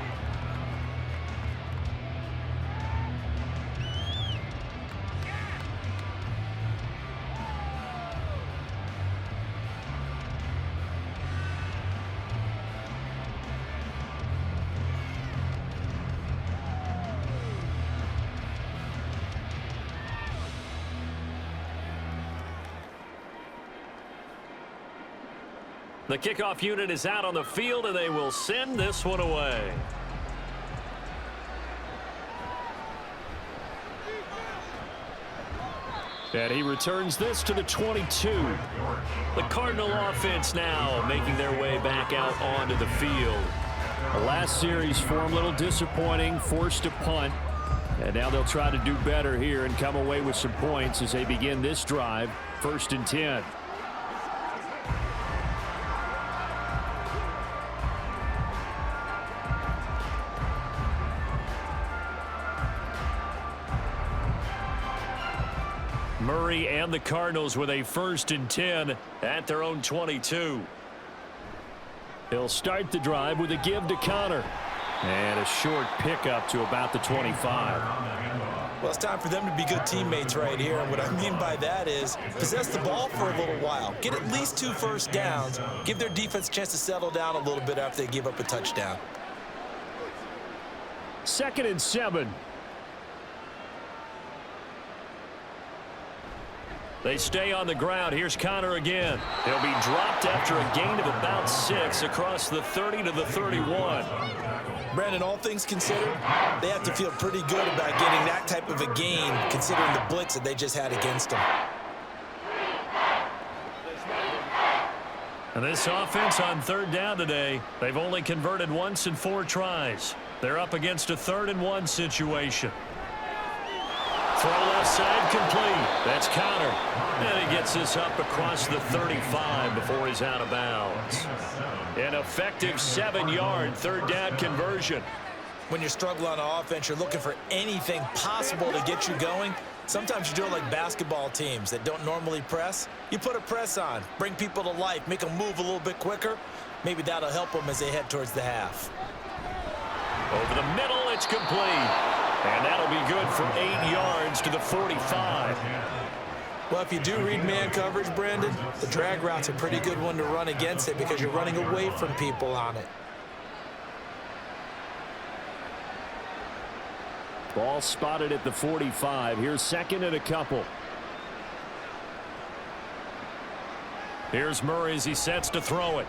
The kickoff unit is out on the field, and they will send this one away. And he returns this to the 22. The Cardinal offense now making their way back out onto the field. The last series for him, a little disappointing, forced a punt. And now they'll try to do better here and come away with some points as they begin this drive, 1st and 10. Murray and the Cardinals with a 1st and 10 at their own 22. He'll start the drive with a give to Connor. And a short pickup to about the 25. Well, it's time for them to be good teammates right here. And what I mean by that is possess the ball for a little while. Get at least 2 first downs. Give their defense a chance to settle down a little bit after they give up a touchdown. 2nd and 7. They stay on the ground. Here's Connor again. He'll be dropped after a gain of about 6 across the 30 to the 31. Brandon, all things considered, they have to feel pretty good about getting that type of a gain considering the blitz that they just had against them. And this offense on 3rd down today, they've only converted once in 4 tries. They're up against a 3rd and 1 situation. Throw left side complete. That's Connor. And he gets this up across the 35 before he's out of bounds. An effective 7-yard 3rd down conversion. When you're struggling on offense, you're looking for anything possible to get you going. Sometimes you do it like basketball teams that don't normally press. You put a press on, bring people to life, make them move a little bit quicker. Maybe that'll help them as they head towards the half. Over the middle, it's complete. And that'll be good for 8 yards to the 45. Well, if you do read man coverage, Brandon, the drag route's a pretty good one to run against it because you're running away from people on it. Ball spotted at the 45. Here's 2nd and a couple. Here's Murray as he sets to throw it.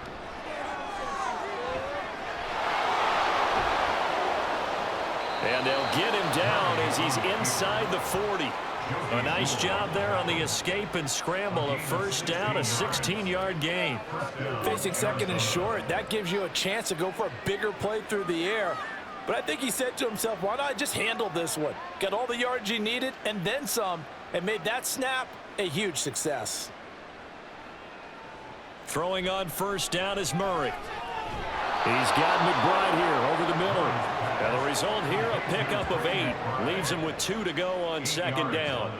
And they'll get him down as he's inside the 40. A nice job there on the escape and scramble. A 1st down, a 16-yard gain. Facing 2nd and short, that gives you a chance to go for a bigger play through the air. But I think he said to himself, why not just handle this one? Got all the yards he needed and then some, and made that snap a huge success. Throwing on 1st down is Murray. He's got McBride here over the middle. And the result here, a pickup of 8. Leaves him with 2 to go on 2nd down.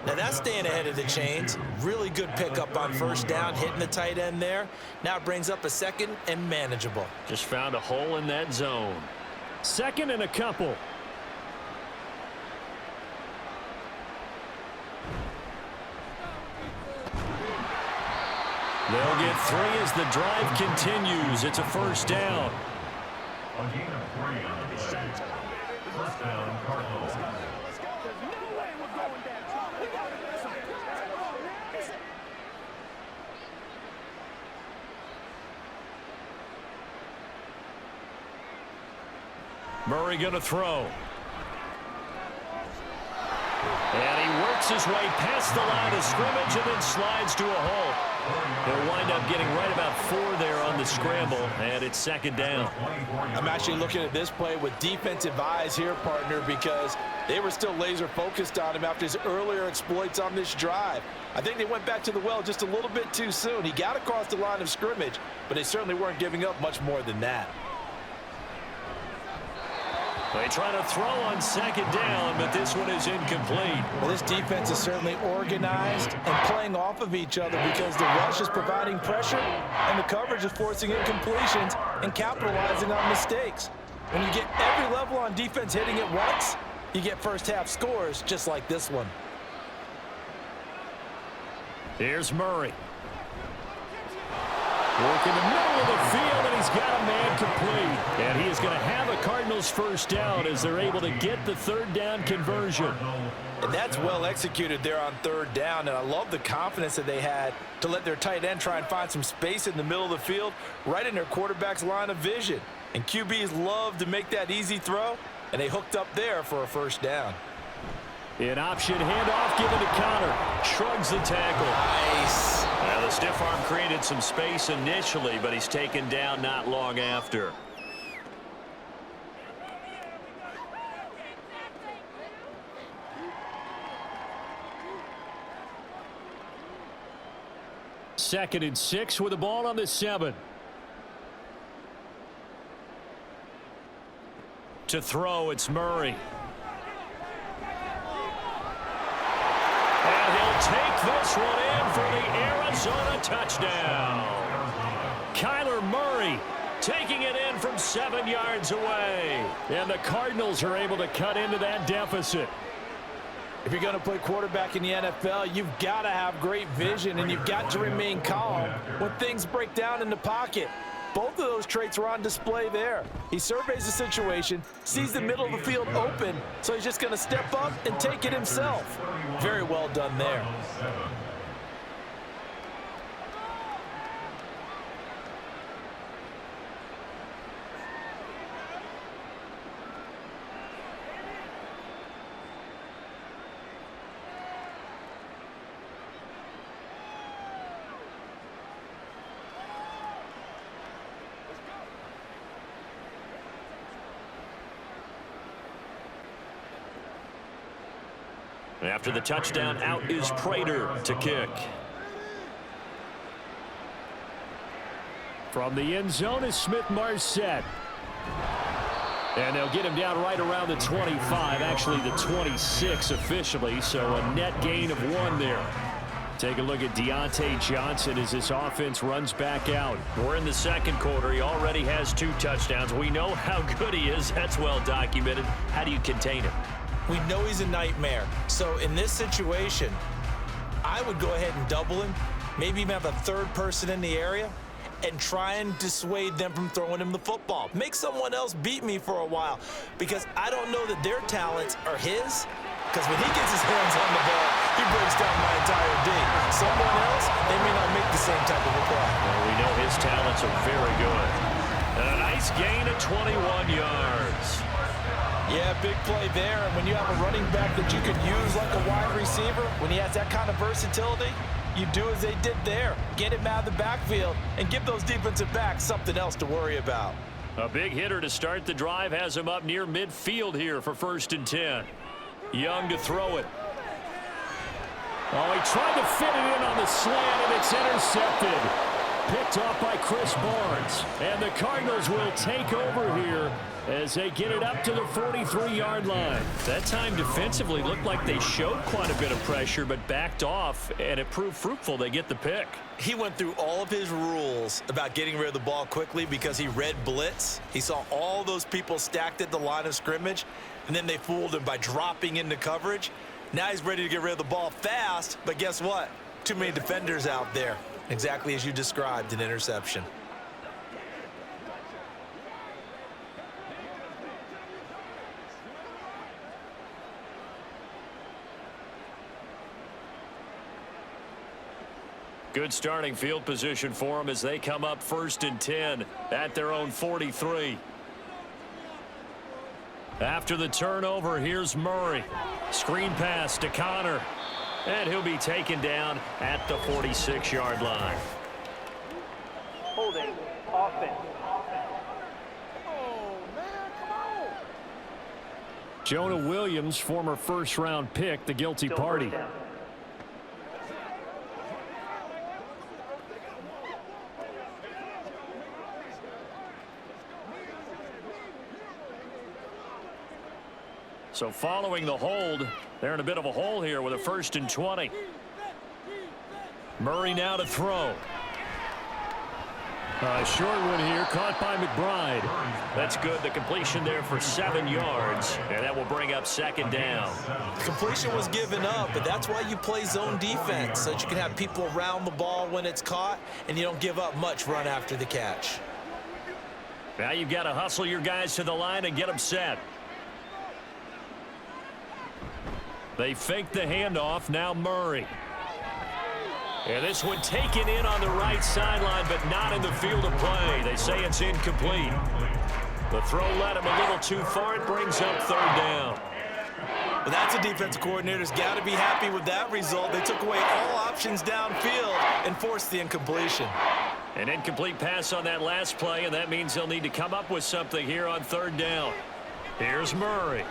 Now that's staying ahead of the chains. Really good pickup on 1st down, hitting the tight end there. Now it brings up a 2nd and manageable. Just found a hole in that zone. 2nd and a couple. They'll get 3 as the drive continues. It's a 1st down. A gain of 3 on the play. 1st down, Cardinals. Murray going to throw. And he works his way past the line of scrimmage and then slides to a halt. He'll wind up getting right about 4 there on the scramble, and it's 2nd down. I'm actually looking at this play with defensive eyes here, partner, because they were still laser focused on him after his earlier exploits on this drive. I think they went back to the well just a little bit too soon. He got across the line of scrimmage, but they certainly weren't giving up much more than that. They try to throw on 2nd down, but this one is incomplete. Well, this defense is certainly organized and playing off of each other because the rush is providing pressure and the coverage is forcing incompletions and capitalizing on mistakes. When you get every level on defense hitting it once, you get 1st half scores just like this one. Here's Murray. Working the middle of the field, and he's got a man complete. And he is going to have a Cardinals 1st down as they're able to get the 3rd down conversion. And that's well executed there on 3rd down, and I love the confidence that they had to let their tight end try and find some space in the middle of the field, right in their quarterback's line of vision. And QBs love to make that easy throw, and they hooked up there for a 1st down. An option handoff given to Connor. Shrugs the tackle. Nice. Well, the stiff arm created some space initially, but he's taken down not long after. Second and 6 with the ball on the 7. To throw, it's Murray. And take this one in for the Arizona touchdown. Kyler Murray taking it in from 7 yards away. And the Cardinals are able to cut into that deficit. If you're going to play quarterback in the NFL, you've got to have great vision, and you've got to remain calm when things break down in the pocket. Both of those traits were on display there. He surveys the situation, sees the middle of the field open, so he's just going to step up and take it himself. Very well done there. After the touchdown, out is Prater to kick. From the end zone is Smith-Marset. And they'll get him down right around the 25, actually the 26 officially, so a net gain of 1 there. Take a look at Deontay Johnson as this offense runs back out. We're in the second quarter. He already has 2 touchdowns. We know how good he is. That's well documented. How do you contain him? We know he's a nightmare. So in this situation, I would go ahead and double him, maybe even have a third person in the area, and try and dissuade them from throwing him the football. Make someone else beat me for a while, because I don't know that their talents are his, because when he gets his hands on the ball, he breaks down my entire D. Someone else, they may not make the same type of a play. Well, we know his talents are very good. And a nice gain of 21 yards. Yeah, big play there. And when you have a running back that you can use like a wide receiver, when he has that kind of versatility, you do as they did there. Get him out of the backfield and give those defensive backs something else to worry about. A big hitter to start the drive has him up near midfield here for 1st and 10. Young to throw it. Oh, he tried to fit it in on the slant, and it's intercepted. Picked off by Chris Barnes. And the Cardinals will take over here as they get it up to the 43-yard line. That time defensively looked like they showed quite a bit of pressure but backed off, and it proved fruitful. They get the pick. He went through all of his rules about getting rid of the ball quickly because he read blitz. He saw all those people stacked at the line of scrimmage, and then they fooled him by dropping into coverage. Now he's ready to get rid of the ball fast, but guess what? Too many defenders out there. Exactly as you described, an interception. Good starting field position for them as they come up 1st and 10 at their own 43. After the turnover, here's Murray. Screen pass to Connor. And he'll be taken down at the 46-yard line. Holding. Offense. Jonah Williams, former first-round pick, the guilty party. So following the hold, they're in a bit of a hole here with a 1st and 20. Murray now to throw. A short one here, caught by McBride. That's good. The completion there for 7 yards, and that will bring up 2nd down. The completion was given up, but that's why you play zone defense, so that you can have people around the ball when it's caught, and you don't give up much run after the catch. Now you've got to hustle your guys to the line and get them set. They fake the handoff. Now Murray. And this one taken in on the right sideline, but not in the field of play. They say it's incomplete. The throw led him a little too far. It brings up 3rd down. But that's a defensive coordinator's got to be happy with that result. They took away all options downfield and forced the incompletion. An incomplete pass on that last play, and that means they'll need to come up with something here on 3rd down. Here's Murray.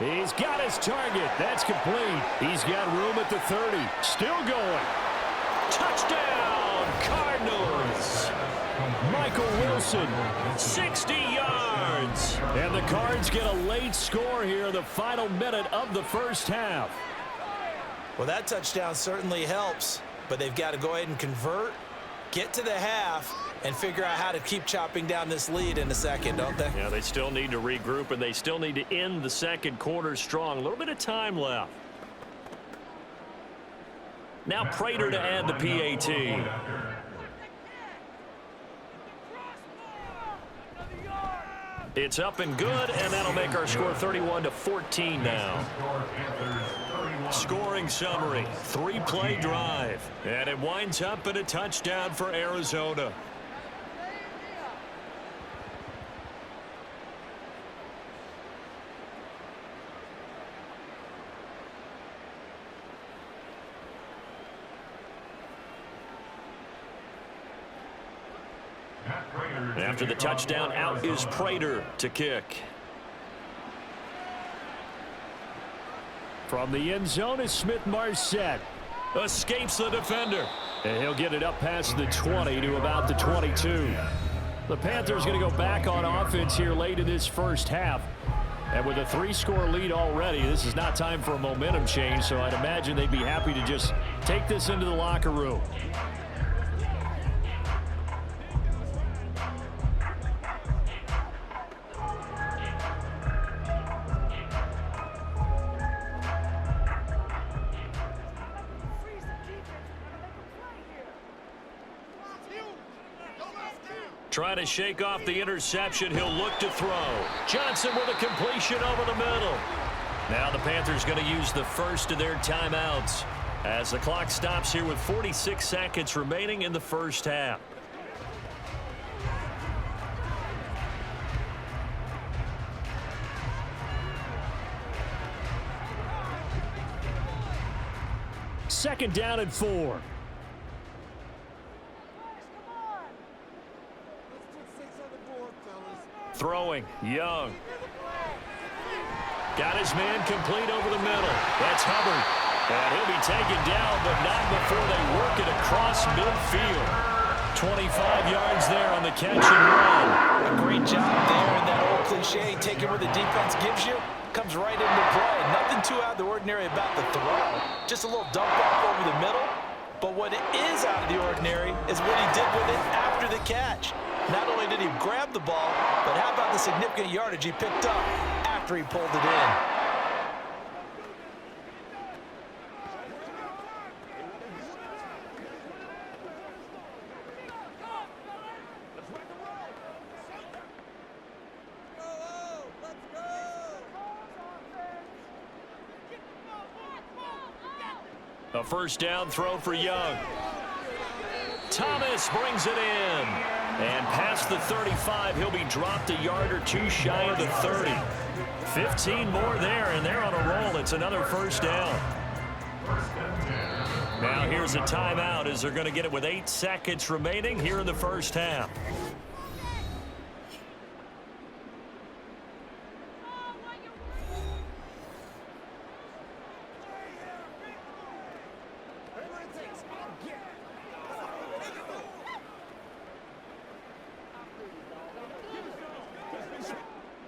He's got his target. That's complete. He's got room at the 30. Still going. Touchdown, Cardinals. Michael Wilson, 60 yards. And the Cards get a late score here in the final minute of the 1st half. Well, that touchdown certainly helps, but they've got to go ahead and convert, get to the half, and figure out how to keep chopping down this lead in the second, don't they? Yeah, they still need to regroup, and they still need to end the second quarter strong. A little bit of time left. Now Prater to add the PAT. It's up and good, and that'll make our score 31-14 now. Scoring summary, 3-play drive, and it winds up in a touchdown for Arizona. After the touchdown, out is Prater to kick. From the end zone is Smith-Marset. Escapes the defender. And he'll get it up past the 20 to about the 22. The Panthers going to go back on offense here late in this first half. And with a 3-score lead already, this is not time for a momentum change, so I'd imagine they'd be happy to just take this into the locker room. Trying to shake off the interception. He'll look to throw. Johnson with a completion over the middle. Now the Panthers going to use the first of their timeouts as the clock stops here with 46 seconds remaining in the first half. Second down and 4. Throwing, Young. Got his man complete over the middle. That's Hubbard. And he'll be taken down, but not before they work it across midfield. 25 yards there on the catch and run. A great job there, and that old cliche, taking what the defense gives you, comes right into play. Nothing too out of the ordinary about the throw. Just a little dump off over the middle. But what is out of the ordinary is what he did with it after the catch. Not only did he grab the ball, but how about the significant yardage he picked up after he pulled it in? A first down throw for Young. Thomas brings it in. And past the 35, he'll be dropped a yard or two shy of the 30. 15 more there, and they're on a roll. It's another first down. Now here's a timeout as they're going to get it with 8 seconds remaining here in the first half.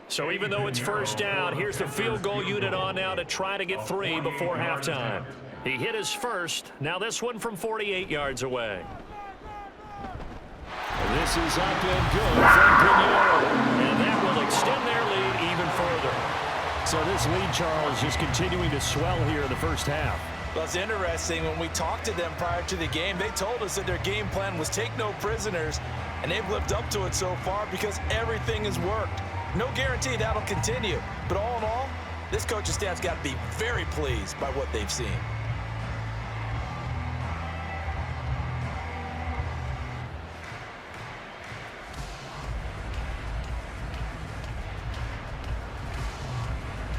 So even though it's first down, here's the field goal unit on now to try to get 3 before halftime. He hit his first. Now this one from 48 yards away. This is up and good from Pinheiro. And that will extend their lead even further. So this lead, Charles, just continuing to swell here in the first half. Well, it's interesting. When we talked to them prior to the game, they told us that their game plan was take no prisoners. And they've lived up to it so far because everything has worked. No guarantee that'll continue. But all in all, this coaching staff's got to be very pleased by what they've seen.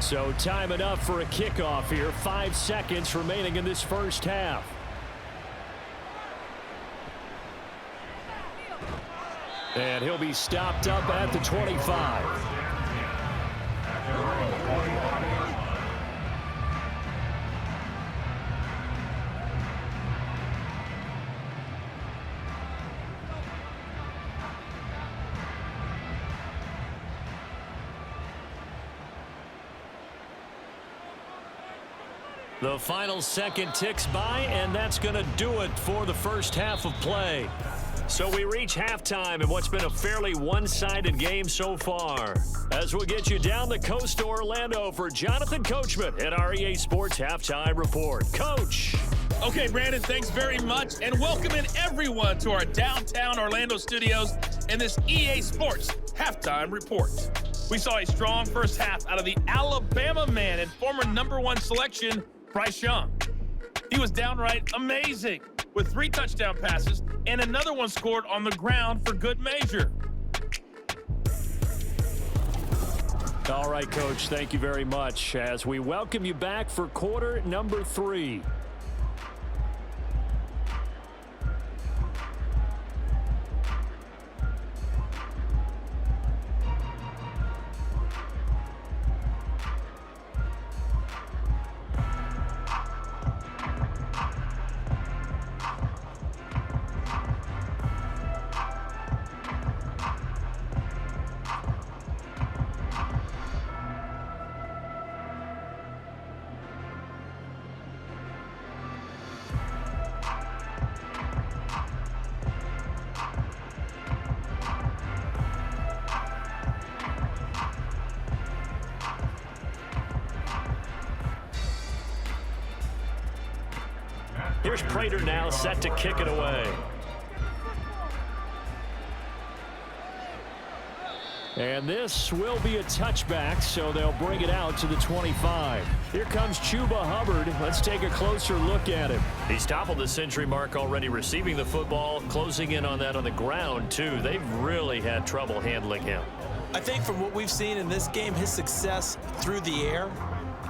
So time enough for a kickoff here. 5 seconds remaining in this first half. And he'll be stopped up at the 25. The final second ticks by, and that's going to do it for the first half of play. So we reach halftime in what's been a fairly one-sided game so far. As we'll get you down the coast to Orlando for Jonathan Coachman at our EA Sports Halftime Report. Coach. Okay, Brandon, thanks very much, and welcome in everyone to our downtown Orlando studios and this EA Sports Halftime Report. We saw a strong first half out of the Alabama man and former #1 selection, Bryce Young. He was downright amazing with 3 touchdown passes and another one scored on the ground for good measure. All right, Coach, thank you very much as we welcome you back for quarter number 3. Here's Prater now set to kick it away. And this will be a touchback, so they'll bring it out to the 25. Here comes Chuba Hubbard. Let's take a closer look at him. He's toppled the century mark already receiving the football, closing in on that on the ground, too. They've really had trouble handling him. I think from what we've seen in this game, his success through the air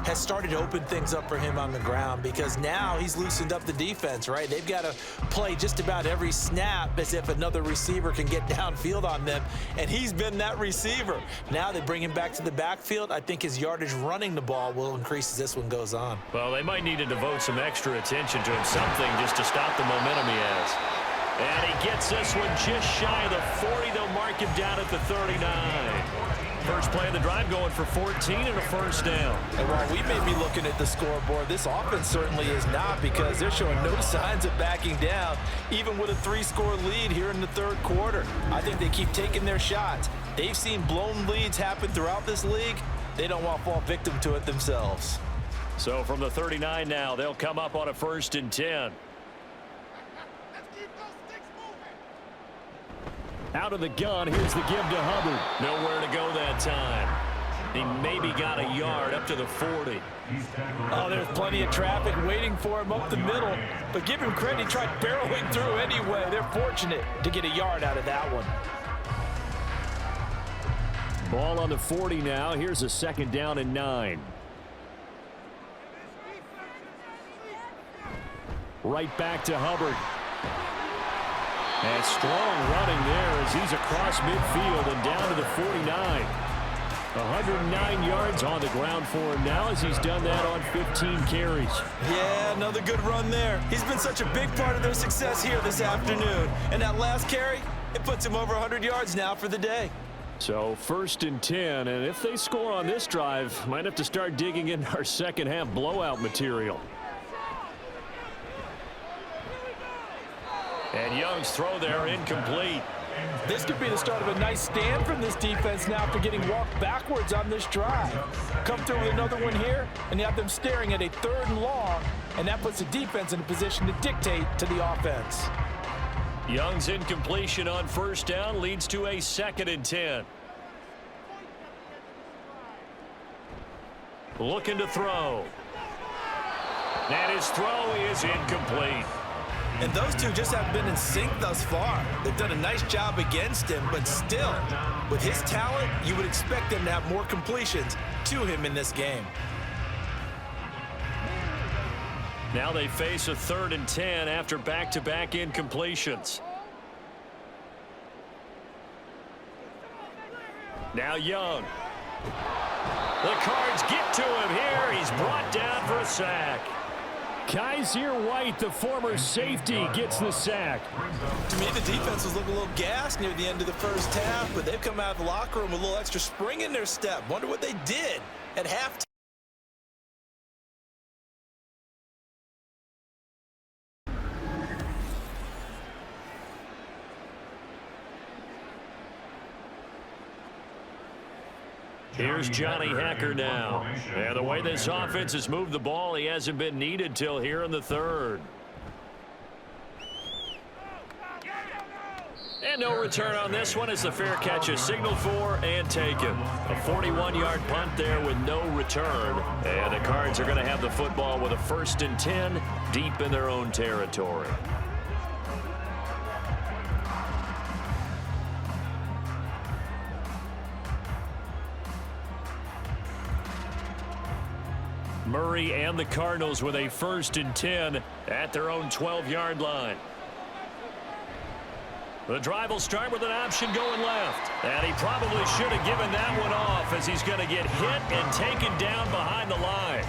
has started to open things up for him on the ground because now he's loosened up the defense, right? They've got to play just about every snap as if another receiver can get downfield on them, and he's been that receiver. Now they bring him back to the backfield. I think his yardage running the ball will increase as this one goes on. Well, they might need to devote some extra attention to him, something just to stop the momentum he has. And he gets this one just shy of the 40. They'll mark him down at the 39. First play of the drive going for 14 and a first down. And while we may be looking at the scoreboard, this offense certainly is not because they're showing no signs of backing down, even with a 3-score lead here in the third quarter. I think they keep taking their shots. They've seen blown leads happen throughout this league. They don't want to fall victim to it themselves. So from the 39 now, they'll come up on a 1st and 10. Out of the gun, here's the give to Hubbard. Nowhere to go that time. He maybe got a yard up to the 40. Oh, there's plenty of traffic waiting for him up the middle. But give him credit, he tried barreling through anyway. They're fortunate to get a yard out of that one. Ball on the 40 now. Here's a 2nd down and 9. Right back to Hubbard. And strong running there as he's across midfield and down to the 49. 109 yards on the ground for him now as he's done that on 15 carries. Yeah, another good run there. He's been such a big part of their success here this afternoon. And that last carry, it puts him over 100 yards now for the day. So 1st and 10, and if they score on this drive, might have to start digging in our second half blowout material. And Young's throw there incomplete. This could be the start of a nice stand from this defense now after getting walked backwards on this drive. Come through with another one here, and you have them staring at a 3rd and long, and that puts the defense in a position to dictate to the offense. Young's incompletion on 1st down leads to a 2nd and 10. Looking to throw. And his throw is incomplete. And those two just haven't been in sync thus far. They've done a nice job against him, but still, with his talent, you would expect them to have more completions to him in this game. Now they face a 3rd and 10 after back-to-back incompletions. Now Young. The Cards get to him here. He's brought down for a sack. Kaiser White, the former safety, gets the sack. To me, the defense was looking a little gassed near the end of the first half, but they've come out of the locker room with a little extra spring in their step. Wonder what they did at halftime. Here's Johnny Hecker now. And the way this offense has moved the ball, he hasn't been needed till here in the third. And no return on this one as the fair catch is signaled for and taken. A 41-yard punt there with no return. And the Cards are going to have the football with a 1st and 10 deep in their own territory. Murray and the Cardinals with a 1st and 10 at their own 12-yard line. The drive will start with an option going left. And he probably should have given that one off as he's going to get hit and taken down behind the line.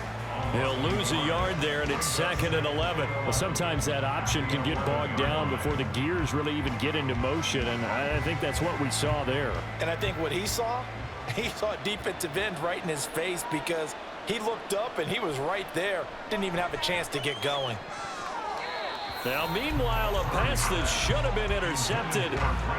He'll lose a yard there, and it's 2nd and 11. Well, sometimes that option can get bogged down before the gears really even get into motion, and I think that's what we saw there. And I think what he saw a defensive end right in his face because he looked up and he was right there. Didn't even have a chance to get going. Now, meanwhile, a pass that should have been intercepted,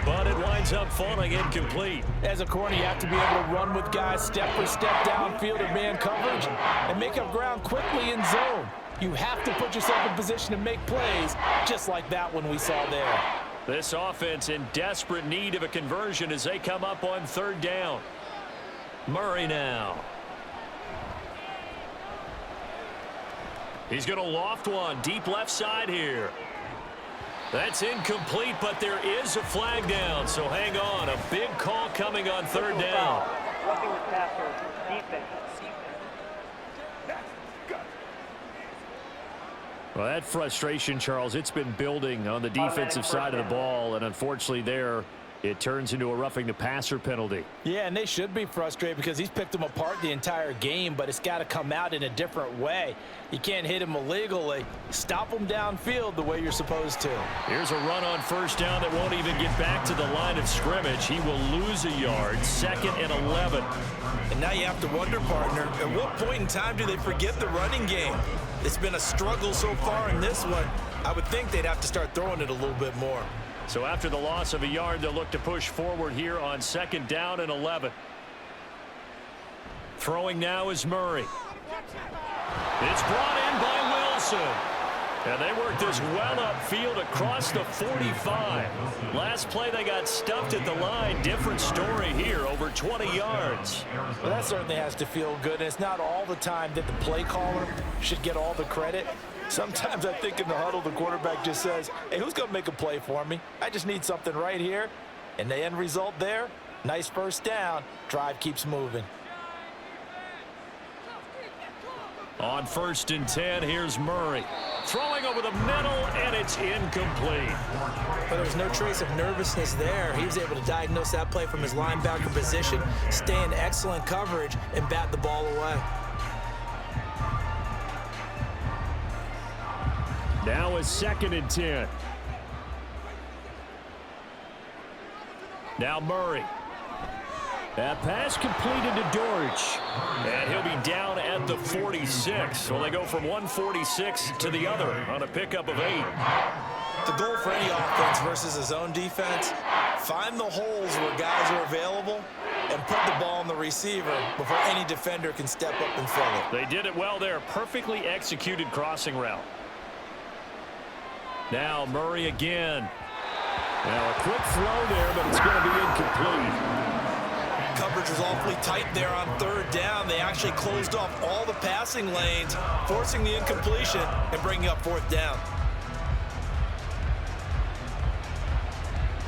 but it winds up falling incomplete. As a corner, you have to be able to run with guys step for step downfield in man coverage and make up ground quickly in zone. You have to put yourself in position to make plays, just like that one we saw there. This offense in desperate need of a conversion as they come up on 3rd down. Murray now. He's going to loft one deep left side here. That's incomplete, but there is a flag down, so hang on. A big call coming on 3rd down. Roughing the passer, defense. Well, that frustration, Charles, it's been building on the defensive side of the ball, and unfortunately there, it turns into a roughing the passer penalty. Yeah, and they should be frustrated because he's picked them apart the entire game, but it's got to come out in a different way. You can't hit him illegally. Stop him downfield the way you're supposed to. Here's a run on 1st down that won't even get back to the line of scrimmage. He will lose a yard, 2nd and 11. And now you have to wonder, partner, at what point in time do they forget the running game? It's been a struggle so far in this one. I would think they'd have to start throwing it a little bit more. So after the loss of a yard, they'll look to push forward here on 2nd down and 11. Throwing now is Murray. It's brought in by Wilson. And they worked this well upfield across the 45. Last play they got stuffed at the line. Different story here, over 20 yards. Well, that certainly has to feel good. And it's not all the time that the play caller should get all the credit. Sometimes I think in the huddle, the quarterback just says, hey, who's going to make a play for me? I just need something right here. And the end result there, nice 1st down. Drive keeps moving. On 1st and 10, here's Murray. Throwing over the middle, and it's incomplete. But there was no trace of nervousness there. He was able to diagnose that play from his linebacker position, stay in excellent coverage, and bat the ball away. Now is 2nd and 10. Now Murray. That pass completed to Dortch. And he'll be down at the 46. Well, they go from 146 to the other on a pickup of 8. The goal for any offense versus his own defense, find the holes where guys are available and put the ball on the receiver before any defender can step up and fill it. They did it well there. Perfectly executed crossing route. Now Murray again. Now a quick throw there, but it's going to be incomplete. Coverage was awfully tight there on 3rd down. They actually closed off all the passing lanes, forcing the incompletion and bringing up 4th down.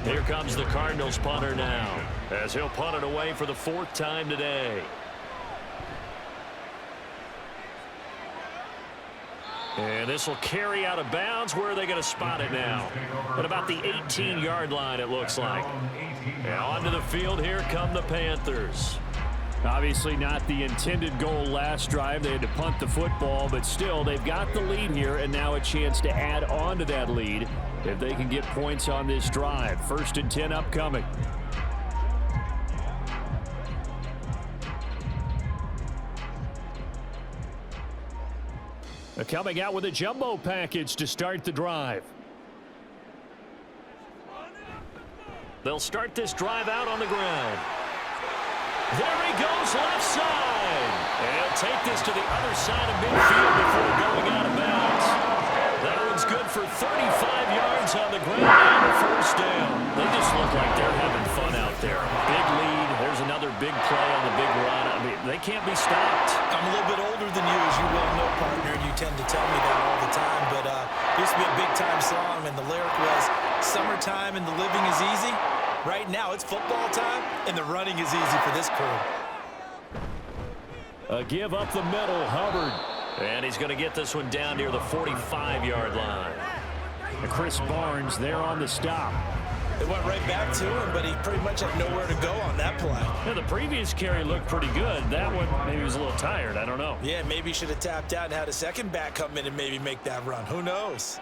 Here comes the Cardinals punter now, as he'll punt it away for the 4th time today. And this will carry out of bounds. Where are they going to spot it now? At about the 18-yard line, it looks like. Now onto the field, here come the Panthers. Obviously not the intended goal last drive. They had to punt the football, but still, they've got the lead here, and now a chance to add on to that lead if they can get points on this drive. 1st and 10 upcoming. Coming out with a jumbo package to start the drive. They'll start this drive out on the ground. There he goes left side. And he'll take this to the other side of midfield before going out of bounds. That one's good for 35 yards on the ground and a first down. They just look like they're having fun out there. Big lead. There's another big play on the big run. I mean, they can't be stopped. I'm a little bit older than you, as you well know, partner, and you tend to tell me that all the time. But it used to be a big-time song, and the lyric was, "Summertime and the living is easy." Right now, it's football time, and the running is easy for this crew. A give up the middle, Hubbard. And he's going to get this one down near the 45-yard line. And Chris Barnes there on the stop. It went right back to him, but he pretty much had nowhere to go on that play. Yeah, the previous carry looked pretty good. That one, maybe he was a little tired. I don't know. Yeah, maybe he should have tapped out and had a second back come in and maybe make that run. Who knows?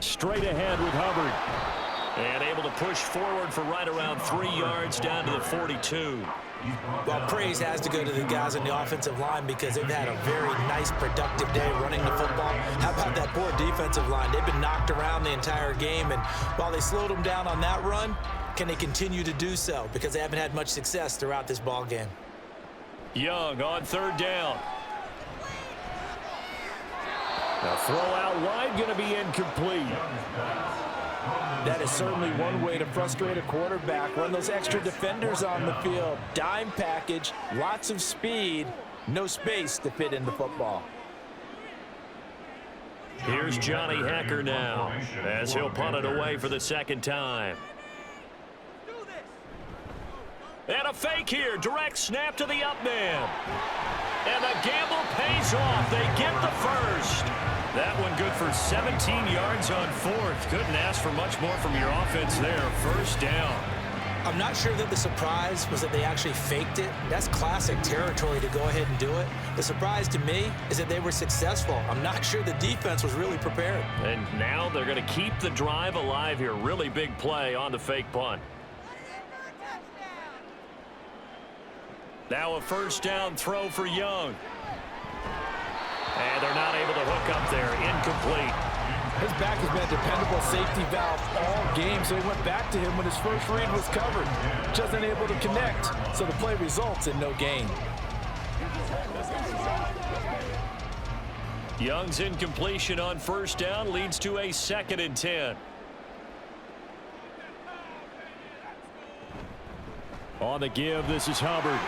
Straight ahead with Hubbard. And able to push forward for right around 3 yards down to the 42. Well, praise has to go to the guys on the offensive line because they've had a very nice, productive day running the football. How about that poor defensive line? They've been knocked around the entire game, and while they slowed them down on that run, can they continue to do so? Because they haven't had much success throughout this ball game. Young on third down. The throw out wide going to be incomplete. That is certainly one way to frustrate a quarterback. Run those extra defenders on the field. Dime package, lots of speed, no space to fit in the football. Here's Johnny Hacker now as he'll punt it away for the second time. And a fake here. Direct snap to the up man. And the gamble pays off. They get the first. That one good for 17 yards on fourth. Couldn't ask for much more from your offense there. First down. I'm not sure that the surprise was that they actually faked it. That's classic territory to go ahead and do it. The surprise to me is that they were successful. I'm not sure the defense was really prepared. And now they're going to keep the drive alive here. Really big play on the fake punt. Now a first down throw for Young. And they're not able to hook up there. Incomplete. His back has been a dependable safety valve all game, so he went back to him when his first read was covered. Just unable to connect, so the play results in no gain. Young's incompletion on first down leads to a 2nd and 10. On the give, this is Hubbard.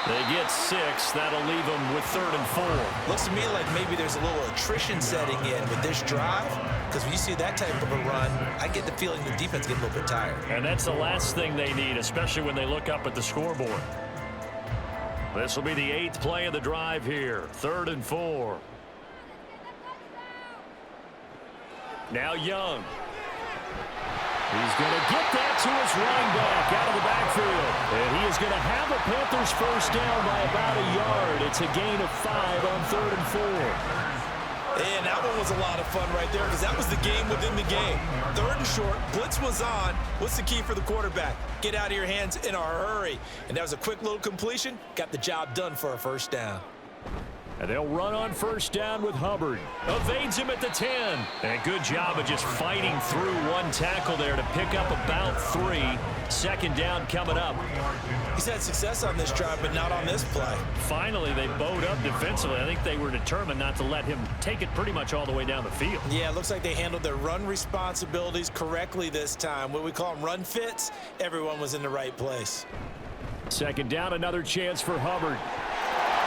They get 6. That'll leave them with 3rd and 4. Looks to me like maybe there's a little attrition setting in with this drive, because when you see that type of a run, I get the feeling the defense gets a little bit tired. And that's the last thing they need, especially when they look up at the scoreboard. This will be the 8th play of the drive here. 3rd and 4. Now Young. He's going to get that to his running back out of the backfield. And he is going to have a Panthers first down by about a yard. It's a gain of 5 on 3rd and 4. And that one was a lot of fun right there because that was the game within the game. 3rd and short, blitz was on. What's the key for the quarterback? Get out of your hands in a hurry. And that was a quick little completion. Got the job done for a first down. And they'll run on first down with Hubbard. Evades him at the 10. And a good job of just fighting through one tackle there to pick up about 3. 2nd down coming up. He's had success on this drive, but not on this play. Finally, they bowed up defensively. I think they were determined not to let him take it pretty much all the way down the field. Yeah, it looks like they handled their run responsibilities correctly this time. What we call them run fits, everyone was in the right place. 2nd down, another chance for Hubbard.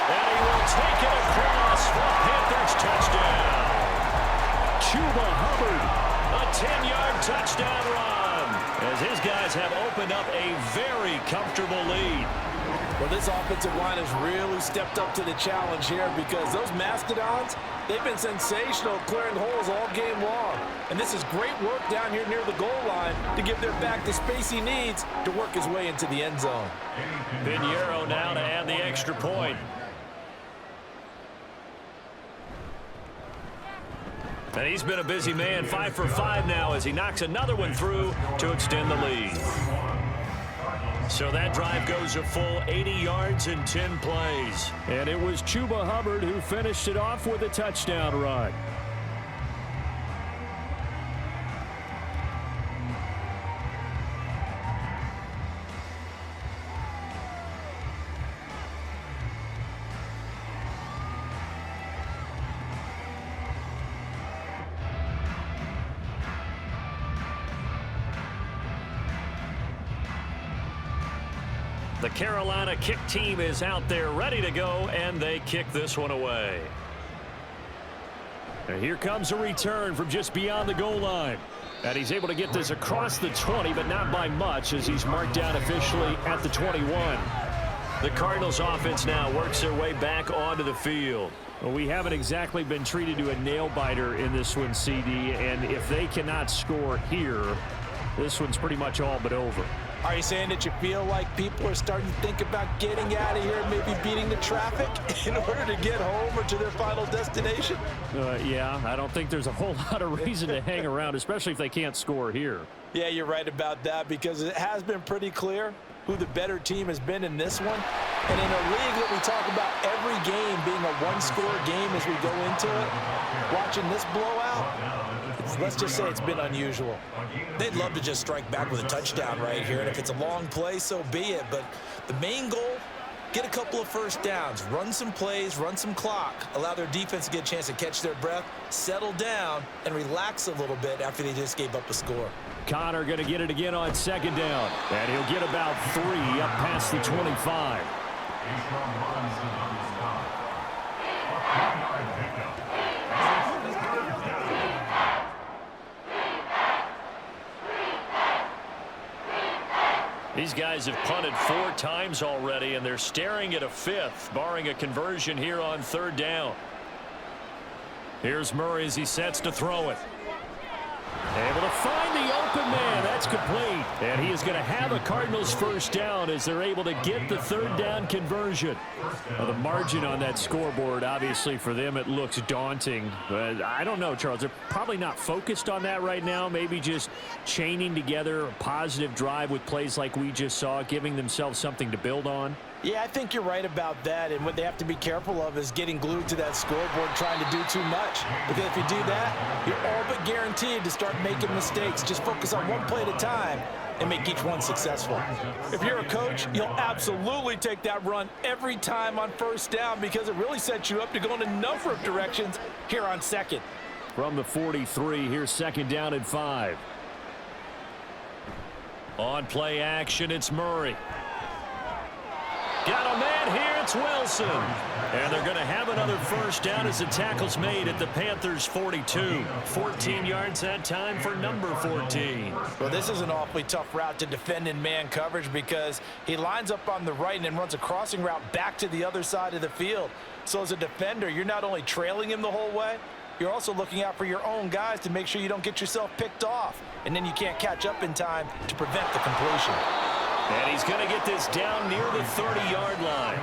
And he will take it across for a Panthers touchdown. Chuba Hubbard, a 10-yard touchdown run, as his guys have opened up a very comfortable lead. Well, this offensive line has really stepped up to the challenge here because those Mastodons, they've been sensational clearing holes all game long. And this is great work down here near the goal line to give their back the space he needs to work his way into the end zone. Pinheiro now to add the extra point. And he's been a busy man, 5 for 5 now as he knocks another one through to extend the lead. So that drive goes a full 80 yards in 10 plays. And it was Chuba Hubbard who finished it off with a touchdown run. The Carolina kick team is out there ready to go, and they kick this one away. And here comes a return from just beyond the goal line. And he's able to get this across the 20, but not by much, as he's marked down officially at the 21. The Cardinals offense now works their way back onto the field. Well, we haven't exactly been treated to a nail-biter in this one, CD, and if they cannot score here, this one's pretty much all but over. Are you saying that you feel like people are starting to think about getting out of here and maybe beating the traffic in order to get home or to their final destination? Yeah, I don't think there's a whole lot of reason to hang around, especially if they can't score here. Yeah, you're right about that, because it has been pretty clear who the better team has been in this one. And in a league that we talk about every game being a one-score game as we go into it, watching this blowout, let's just say it's been unusual. They'd love to just strike back with a touchdown right here, and if it's a long play, so be it. But the main goal, get a couple of first downs, run some plays, run some clock, allow their defense to get a chance to catch their breath, settle down, and relax a little bit after they just gave up a score. Connor going to get it again on second down, and he'll get about 3 up past the 25. These guys have punted 4 times already, and they're staring at a 5th, barring a conversion here on third down. Here's Murray as he sets to throw it. Able to find the open man. That's complete. And he is going to have a Cardinals first down as they're able to get the third down conversion. Well, the margin on that scoreboard, obviously for them, it looks daunting. But I don't know, Charles. They're probably not focused on that right now. Maybe just chaining together a positive drive with plays like we just saw, giving themselves something to build on. Yeah, I think you're right about that, and what they have to be careful of is getting glued to that scoreboard trying to do too much. Because if you do that, you're all but guaranteed to start making mistakes. Just focus on one play at a time and make each one successful. If you're a coach, you'll absolutely take that run every time on first down, because it really sets you up to go in a number of directions here on second. From the 43, here's second down and 5. On play action, it's Murray. Got a man here, it's Wilson. And they're going to have another first down as the tackle's made at the Panthers' 42. 14 yards that time for number 14. Well, this is an awfully tough route to defend in man coverage, because he lines up on the right and then runs a crossing route back to the other side of the field. So as a defender, you're not only trailing him the whole way, you're also looking out for your own guys to make sure you don't get yourself picked off. And then you can't catch up in time to prevent the completion. And he's going to get this down near the 30-yard line.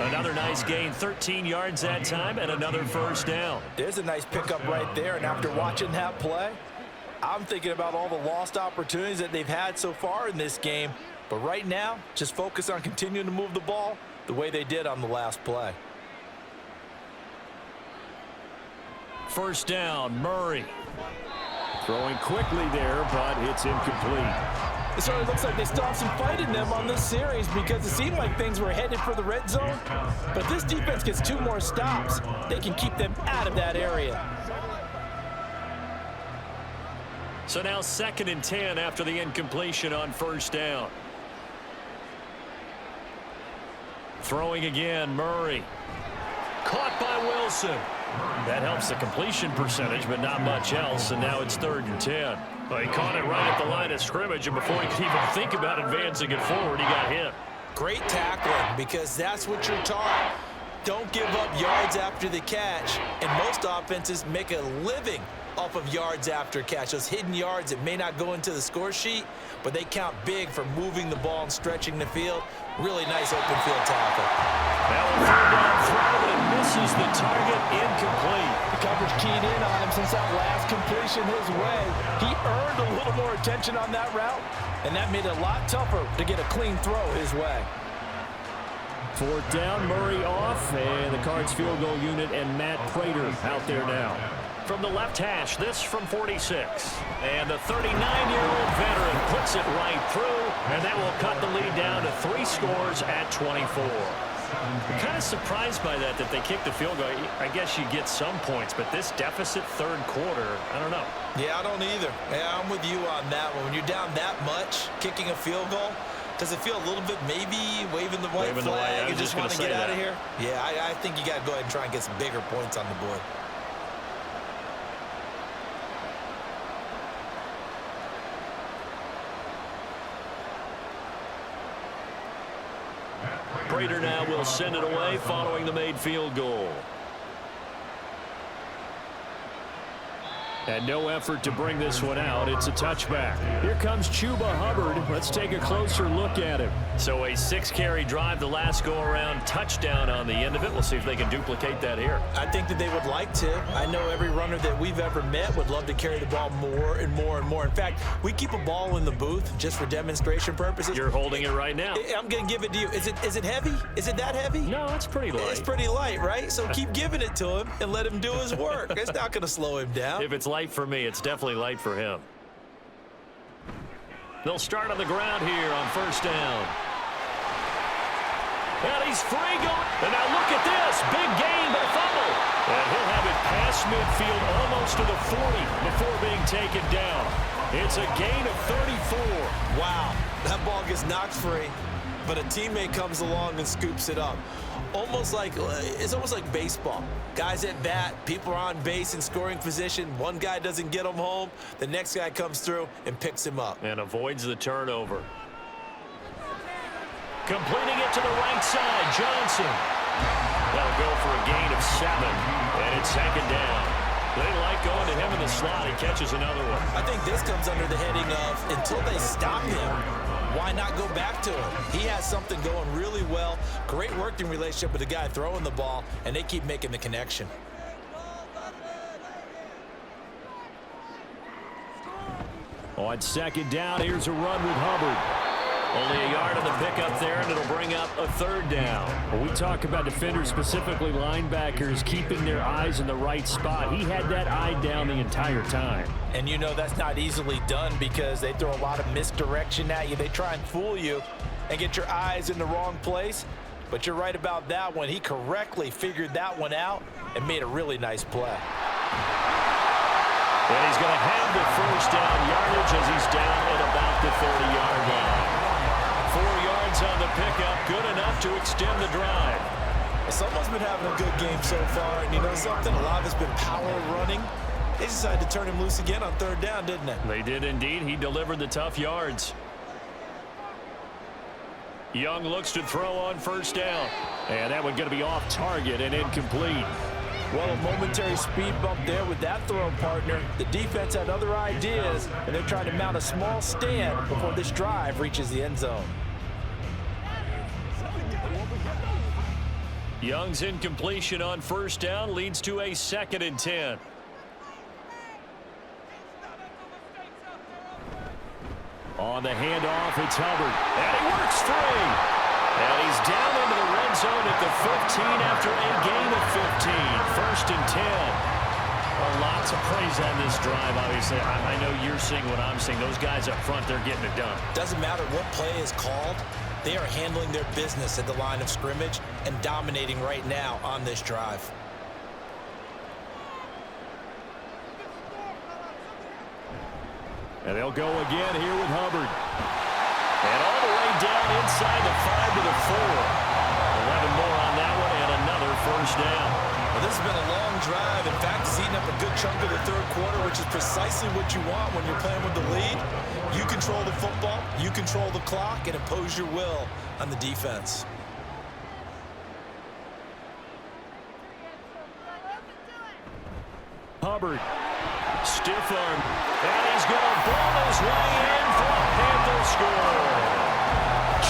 Another nice gain, 13 yards that time, and another first down. There's a nice pickup right there, and after watching that play, I'm thinking about all the lost opportunities that they've had so far in this game. But right now, just focus on continuing to move the ball the way they did on the last play. First down, Murray. Throwing quickly there, but it's incomplete. It certainly looks like they still have some fight in them on this series, because it seemed like things were headed for the red zone. But this defense gets 2 more stops. They can keep them out of that area. So now 2nd and 10 after the incompletion on first down. Throwing again, Murray. Caught by Wilson. That helps the completion percentage, but not much else, and now it's 3rd and 10. Well, he caught it right at the line of scrimmage, and before he could even think about advancing it forward, he got hit. Great tackling, because that's what you're taught. Don't give up yards after the catch, and most offenses make a living off of yards after catch. Those hidden yards that may not go into the score sheet, but they count big for moving the ball and stretching the field. Really nice open field tackle. That will throw down throw, but it misses the target, incomplete. The coverage keyed in on him since that last completion his way. He earned a little more attention on that route, and that made it a lot tougher to get a clean throw his way. 4th down, Murray off, and the Cards field goal unit and Matt Prater out there now. From the left hash, this from 46. And the 39-year-old veteran puts it right through, and that will cut the lead down to 3 scores at 24. I'm kind of surprised by that they kicked the field goal. I guess you get some points, but this deficit 3rd quarter, I don't know. Yeah, I don't either. Yeah, I'm with you on that one. When you're down that much, kicking a field goal, Does it feel a little bit maybe waving the white flag and just want to get out of here? Yeah, I think you got to go ahead and try and get some bigger points on the board. Prater now will send it away following the made field goal. And no effort to bring this one out. It's a touchback. Here comes Chuba Hubbard. Let's take a closer look at him. So a 6-carry drive the last go-around, touchdown on the end of it. We'll see if they can duplicate that here. I think that they would like to. I know every runner that we've ever met would love to carry the ball more and more and more. In fact, we keep a ball in the booth just for demonstration purposes. You're holding it right now. I'm going to give it to you. Is it heavy? Is it that heavy? No, it's pretty light. It's pretty light, right? So keep giving it to him and let him do his work. It's not going to slow him down. If it's light for me, it's definitely light for him. They'll start on the ground here on first down. And he's free going. And now look at this. Big gain, but a fumble. And he'll have it past midfield almost to the 40 before being taken down. It's a gain of 34. Wow. That ball gets knocked free, but a teammate comes along and scoops it up. It's almost like baseball. Guys at bat, people are on base in scoring position. One guy doesn't get him home. The next guy comes through and picks him up. And avoids the turnover. Completing it to the right side, Johnson. That'll go for a gain of 7, and it's second down. They like going to him in the slot. He catches another one. I think this comes under the heading of until they stop him, why not go back to him? He has something going really well. Great working relationship with the guy throwing the ball, and they keep making the connection. On second down, here's a run with Hubbard. Only a yard on the pickup there, and it'll bring up a third down. When we talk about defenders, specifically linebackers, keeping their eyes in the right spot, he had that eye down the entire time. And you know that's not easily done because they throw a lot of misdirection at you. They try and fool you and get your eyes in the wrong place. But you're right about that one. He correctly figured that one out and made a really nice play. And he's going to have the first down yardage as he's down at about the 30-yard line. 4 yards on the pickup, good enough to extend the drive. Someone's been having a good game so far, and you know something? A lot of it's been power running. They decided to turn him loose again on third down, didn't they? They did indeed. He delivered the tough yards. Young looks to throw on first down. And that one's going to be off target and incomplete. Well, a momentary speed bump there with that throw, partner. The defense had other ideas, and they're trying to mount a small stand before this drive reaches the end zone. Young's incompletion on first down leads to a 2nd and 10. On the handoff, it's Hubbard. And he works free. And he's down into the red zone at the 15 after a gain of 15. 1st and 10. Lots of praise on this drive, obviously. I know you're seeing what I'm seeing. Those guys up front, they're getting it done. Doesn't matter what play is called. They are handling their business at the line of scrimmage and dominating right now on this drive. And they'll go again here with Hubbard. And all the way down inside the 5 to the 4. 11 more on that one and another first down. Well, this has been a long drive. In fact, it's eaten up a good chunk of the third quarter, which is precisely what you want when you're playing with the lead. You control the football, you control the clock, and impose your will on the defense. Hubbard, stiff arm, and he's going to blow his way in for a Panther score.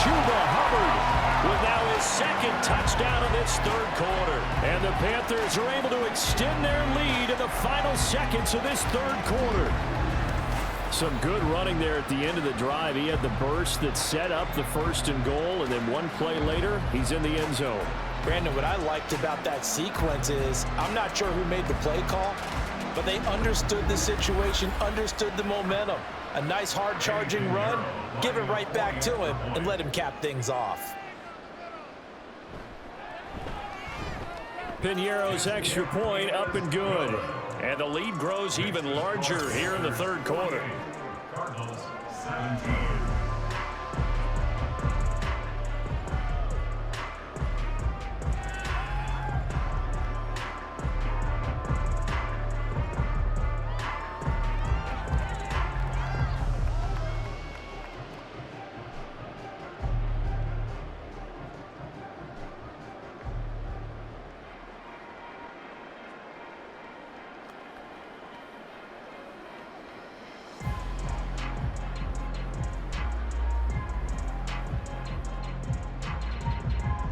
Chuba Hubbard with now his 2nd touchdown of this third quarter. And the Panthers are able to extend their lead in the final seconds of this third quarter. Some good running there at the end of the drive. He had the burst that set up the 1st and goal, and then one play later, he's in the end zone. Brandon, what I liked about that sequence is I'm not sure who made the play call, but they understood the situation, understood the momentum. A nice hard-charging run, give it right back to him, and let him cap things off. Piñeiro's extra point up and good. And the lead grows even larger here in the third quarter. Cardinals 17.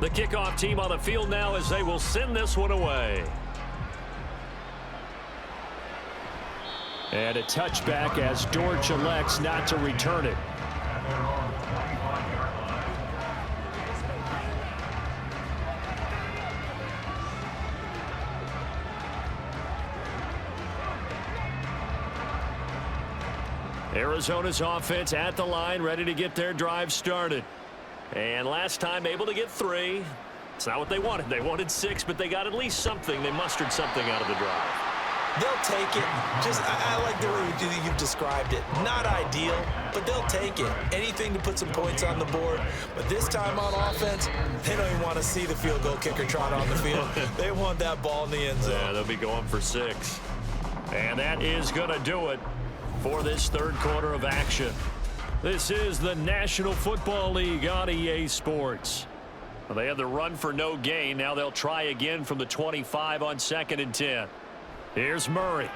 The kickoff team on the field now as they will send this one away. And a touchback as Dortch elects not to return it. Arizona's offense at the line, ready to get their drive started. And last time able to get 3. It's not what they wanted. They wanted 6, but they got at least something. They mustered something out of the drive. They'll take it. I like the way you've described it. Not ideal, but they'll take it. Anything to put some points on the board. But this time on offense, they don't even want to see the field goal kicker trot on the field. They want that ball in the end zone. Yeah, they'll be going for 6. And that is going to do it for this third quarter of action. This is the National Football League on EA Sports. Well, they had the run for no gain. Now they'll try again from the 25 on 2nd and 10. Here's Murray.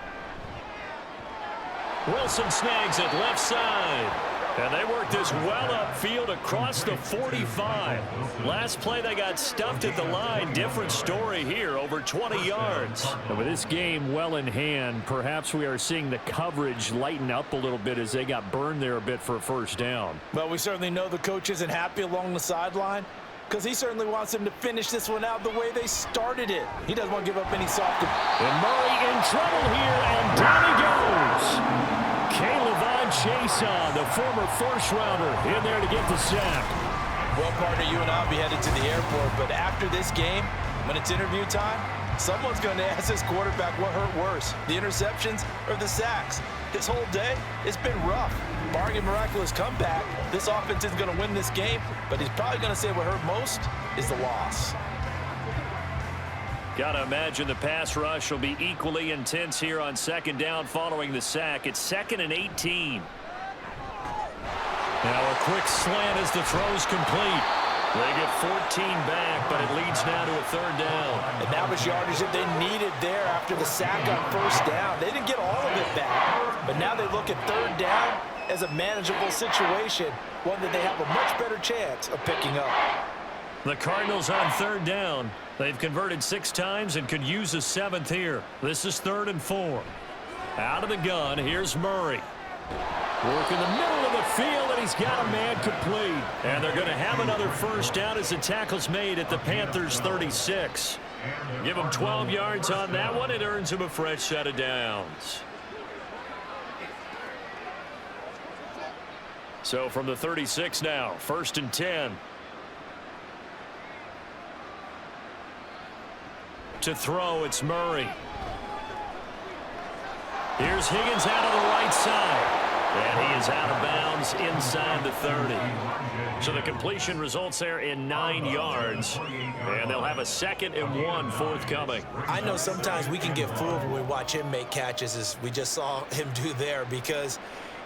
Wilson snags it left side. And they work this well upfield across the 45. Last play they got stuffed at the line. Different story here, over 20 yards. And with this game well in hand, perhaps we are seeing the coverage lighten up a little bit as they got burned there a bit for a first down. Well, we certainly know the coach isn't happy along the sideline because he certainly wants them to finish this one out the way they started it. He doesn't want to give up any soft. And Murray in trouble here, and down he goes. Kayvon Chason, the former first-rounder, in there to get the sack. Well, partner, you and I will be headed to the airport, but after this game, when it's interview time, someone's going to ask this quarterback what hurt worse, the interceptions or the sacks. His whole day, it's been rough. Barring a miraculous comeback, this offense isn't going to win this game, but he's probably going to say what hurt most is the loss. Got to imagine the pass rush will be equally intense here on 2nd down following the sack. It's 2nd and 18. Now a quick slant as the throw's complete. They get 14 back, but it leads now to a 3rd down. And that was yardage that they needed there after the sack on 1st down. They didn't get all of it back, but now they look at 3rd down as a manageable situation, one that they have a much better chance of picking up. The Cardinals on 3rd down. They've converted 6 times and could use a 7th here. This is 3rd and 4. Out of the gun, here's Murray. Work in the middle of the field, and he's got a man complete. And they're going to have another first down as the tackle's made at the Panthers' 36. Give him 12 yards on that one. It earns him a fresh set of downs. So from the 36 now, 1st and 10. To throw, it's Murray. Here's Higgins out of the right side. And he is out of bounds inside the 30. So the completion results there in 9 yards. And they'll have a 2nd and 1 forthcoming. I know sometimes we can get fooled when we watch him make catches, as we just saw him do there, because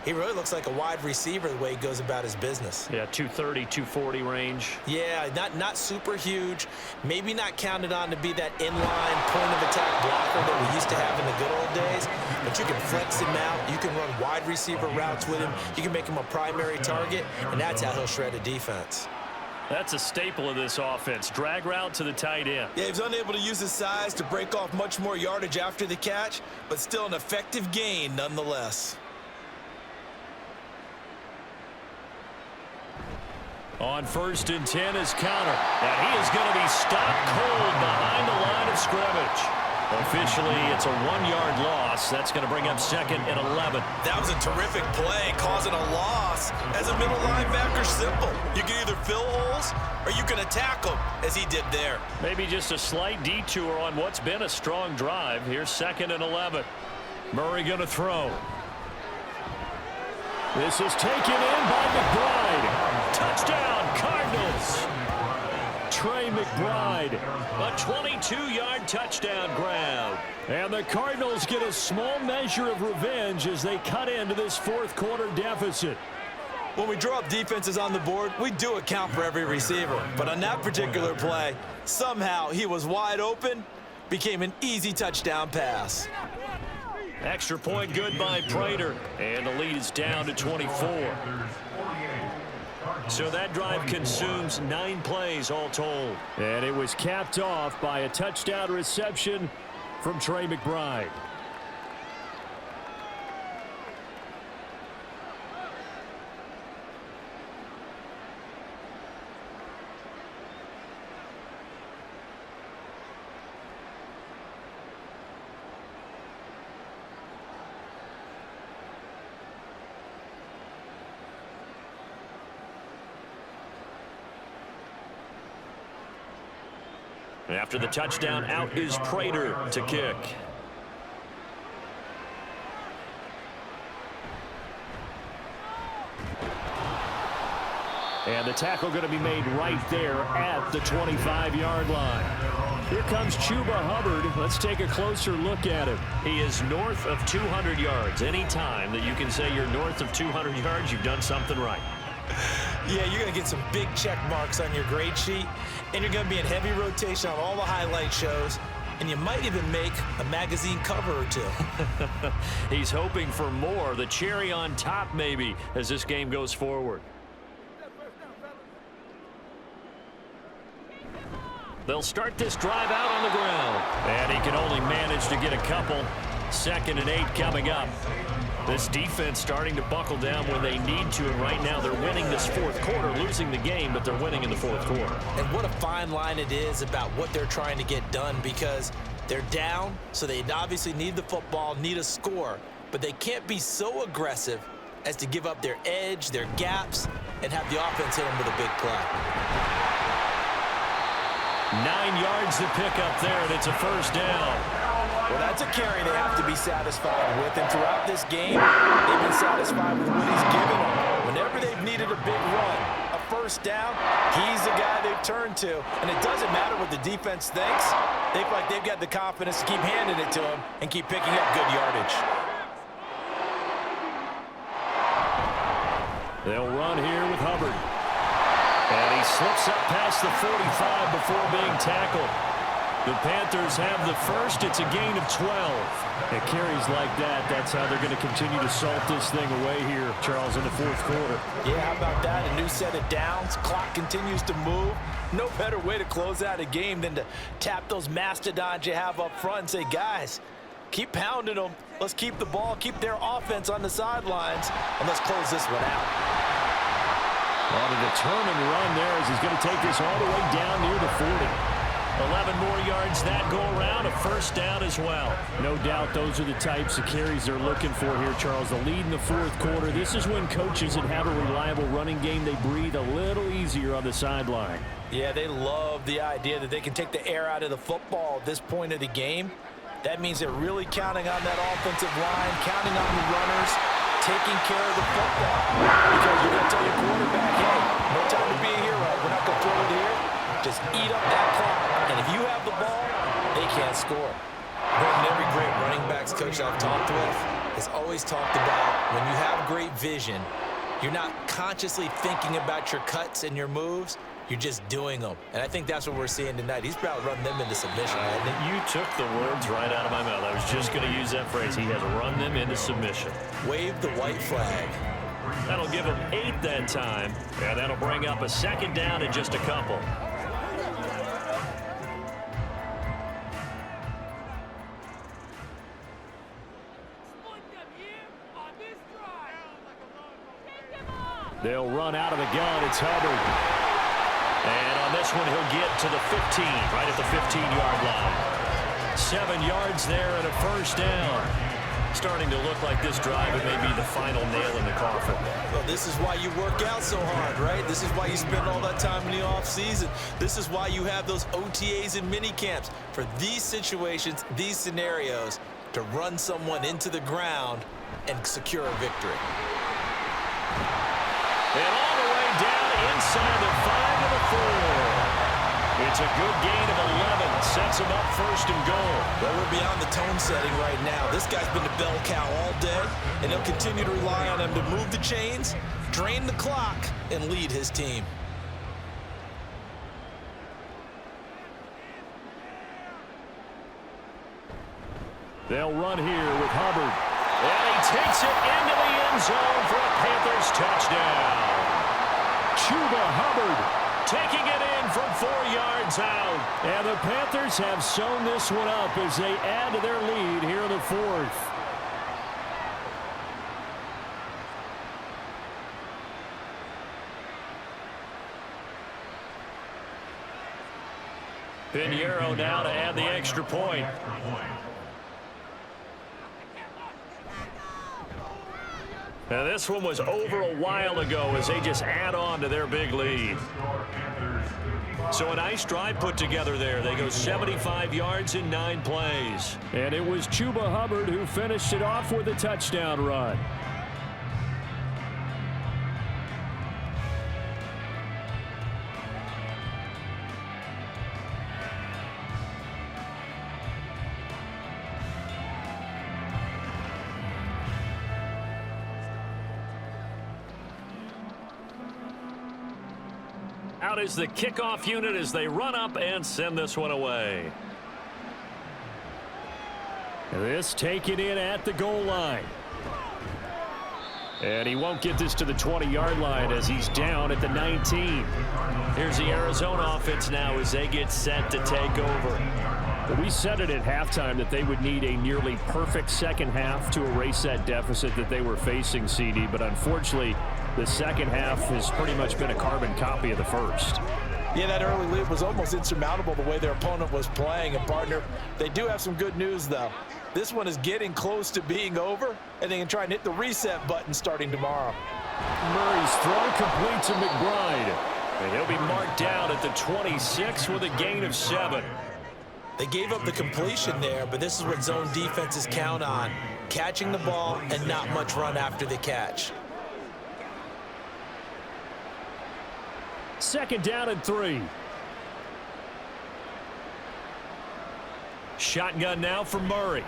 he really looks like a wide receiver the way he goes about his business. Yeah, 230, 240 range. Yeah, not super huge. Maybe not counted on to be that inline point-of-attack blocker that we used to have in the good old days. But you can flex him out. You can run wide receiver routes with him. You can make him a primary target, and that's how he'll shred a defense. That's a staple of this offense. Drag route to the tight end. Yeah, he was unable to use his size to break off much more yardage after the catch, but still an effective gain nonetheless. On 1st and 10 is counter. And he is going to be stopped cold behind the line of scrimmage. Officially, it's a 1-yard loss. That's going to bring up 2nd and 11. That was a terrific play, causing a loss. As a middle linebacker, simple. You can either fill holes or you can attack them, as he did there. Maybe just a slight detour on what's been a strong drive. Here's 2nd and 11. Murray going to throw. This is taken in by McBride. Touchdown, Cardinals. Trey McBride, a 22-yard touchdown grab. And the Cardinals get a small measure of revenge as they cut into this 4th quarter deficit. When we draw up defenses on the board, we do account for every receiver. But on that particular play, somehow he was wide open, became an easy touchdown pass. Extra point good by Prater. And the lead is down to 24. So that drive consumes 9 plays all told. And it was capped off by a touchdown reception from Trey McBride. After the touchdown, out is Prater to kick. And the tackle going to be made right there at the 25-yard line. Here comes Chuba Hubbard. Let's take a closer look at him. He is north of 200 yards. Any time that you can say you're north of 200 yards, you've done something right. Yeah, you're going to get some big check marks on your grade sheet, and you're going to be in heavy rotation on all the highlight shows, and you might even make a magazine cover or two. He's hoping for more, the cherry on top maybe, as this game goes forward. They'll start this drive out on the ground, and he can only manage to get a couple. 2nd and 8 coming up. This defense starting to buckle down when they need to, and right now they're winning this 4th quarter, losing the game, but they're winning in the 4th quarter. And what a fine line it is about what they're trying to get done, because they're down, so they obviously need the football, need a score, but they can't be so aggressive as to give up their edge, their gaps, and have the offense hit them with a big play. 9 yards to pick up there, and it's a 1st down. Well, that's a carry they have to be satisfied with, and throughout this game, they've been satisfied with what he's given them. Whenever they've needed a big run, a 1st down, he's the guy they've turned to, and it doesn't matter what the defense thinks. They feel like they've got the confidence to keep handing it to him and keep picking up good yardage. They'll run here with Hubbard. And he slips up past the 45 before being tackled. The Panthers have the first. It's a gain of 12. It carries like that. That's how they're going to continue to salt this thing away here, Charles, in the 4th quarter. Yeah, how about that? A new set of downs. Clock continues to move. No better way to close out a game than to tap those mastodons you have up front and say, guys, keep pounding them. Let's keep the ball, keep their offense on the sidelines, and let's close this one out. On a determined run there as he's going to take this all the way down near the 40. 11 more yards that go around, a 1st down as well. No doubt those are the types of carries they're looking for here, Charles. The lead in the 4th quarter. This is when coaches that have a reliable running game, they breathe a little easier on the sideline. Yeah, they love the idea that they can take the air out of the football at this point of the game. That means they're really counting on that offensive line, counting on the runners, taking care of the football. Because you're going to tell your quarterback, hey, no time to be a hero. We're not going to throw it here. Just eat up that clock. And if you have the ball, they can't score. Brandon, every great running backs coach I've talked with has always talked about when you have great vision, you're not consciously thinking about your cuts and your moves. You're just doing them. And I think that's what we're seeing tonight. He's about to run them into submission. You took the words right out of my mouth. I was just going to use that phrase. He has run them into submission. Wave the white flag. That'll give him 8 that time. And that'll bring up a 2nd down and just a couple. They'll run out of the gun. It's Hubbard. And on this one, he'll get to the 15, right at the 15-yard line. 7 yards there and a 1st down. Starting to look like this drive, it may be the final nail in the coffin. Well, this is why you work out so hard, right? This is why you spend all that time in the offseason. This is why you have those OTAs and mini camps. For these situations, these scenarios, to run someone into the ground and secure a victory. And all the way down inside the 5 to the 4. It's a good gain of 11. Sets him up 1st and goal. Well, we're beyond the tone setting right now. This guy's been the bell cow all day, and he'll continue to rely on him to move the chains, drain the clock, and lead his team. They'll run here with Hubbard. And he takes it into the end zone for a Panthers touchdown. Chuba Hubbard taking it in from 4 yards out. And the Panthers have sewn this one up as they add to their lead here in the fourth. Pinheiro now to add the extra point. Now this one was over a while ago as they just add on to their big lead. So a nice drive put together there. They go 75 yards in 9 plays. And it was Chuba Hubbard who finished it off with a touchdown run. Out is the kickoff unit as they run up and send this one away. This taken in at the goal line. And he won't get this to the 20-yard line as he's down at the 19. Here's the Arizona offense now as they get set to take over. We said it at halftime that they would need a nearly perfect second half to erase that deficit that they were facing, CD, but unfortunately the second half has pretty much been a carbon copy of the first. Yeah, that early lead was almost insurmountable the way their opponent was playing. And, partner, they do have some good news, though. This one is getting close to being over, and they can try and hit the reset button starting tomorrow. Murray's throw complete to McBride. And he'll be marked down at the 26 with a gain of 7. They gave up the completion there, but this is what zone defenses count on. Catching the ball and not much run after the catch. Second down and 3. Shotgun now for Murray.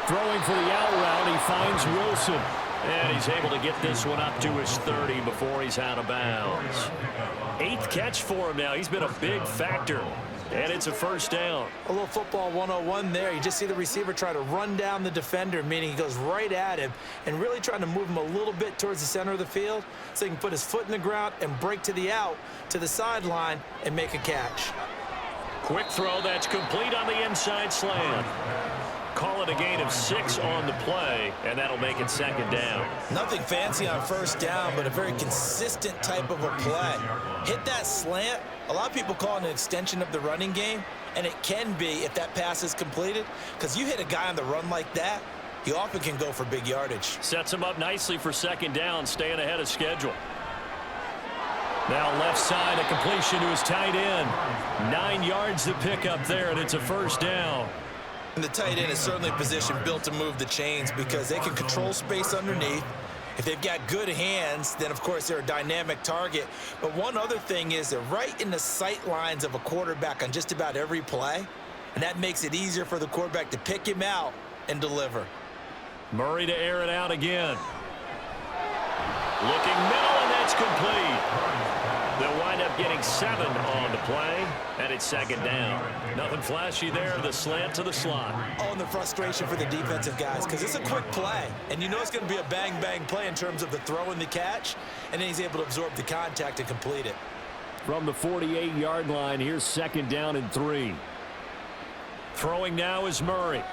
Throwing for the out route, he finds Wilson. And he's able to get this one up to his 30 before he's out of bounds. 8th catch for him now. He's been a big factor. And it's a first down. A little football 101 there. You just see the receiver try to run down the defender, meaning he goes right at him and really trying to move him a little bit towards the center of the field so he can put his foot in the ground and break to the out, to the sideline, and make a catch. Quick throw that's complete on the inside slant. Call it a gain of 6 on the play, and that'll make it second down. Nothing fancy on first down, but a very consistent type of a play. Hit that slant. A lot of people call it an extension of the running game, and it can be if that pass is completed, because you hit a guy on the run like that, he often can go for big yardage. Sets him up nicely for second down, staying ahead of schedule. Now left side, a completion to his tight end. 9 yards to pick up there, and it's a first down. And the tight end is certainly a position built to move the chains because they can control space underneath. If they've got good hands, then, of course, they're a dynamic target. But one other thing is they're right in the sight lines of a quarterback on just about every play, and that makes it easier for the quarterback to pick him out and deliver. Murray to air it out again. Looking middle, and that's complete. They'll wind up getting 7 on the play, and it's second down. Nothing flashy there, the slant to the slot. Oh, and the frustration for the defensive guys, because it's a quick play, and you know it's going to be a bang-bang play in terms of the throw and the catch, and then he's able to absorb the contact and complete it. From the 48-yard line, here's second down and 3. Throwing now is Murray.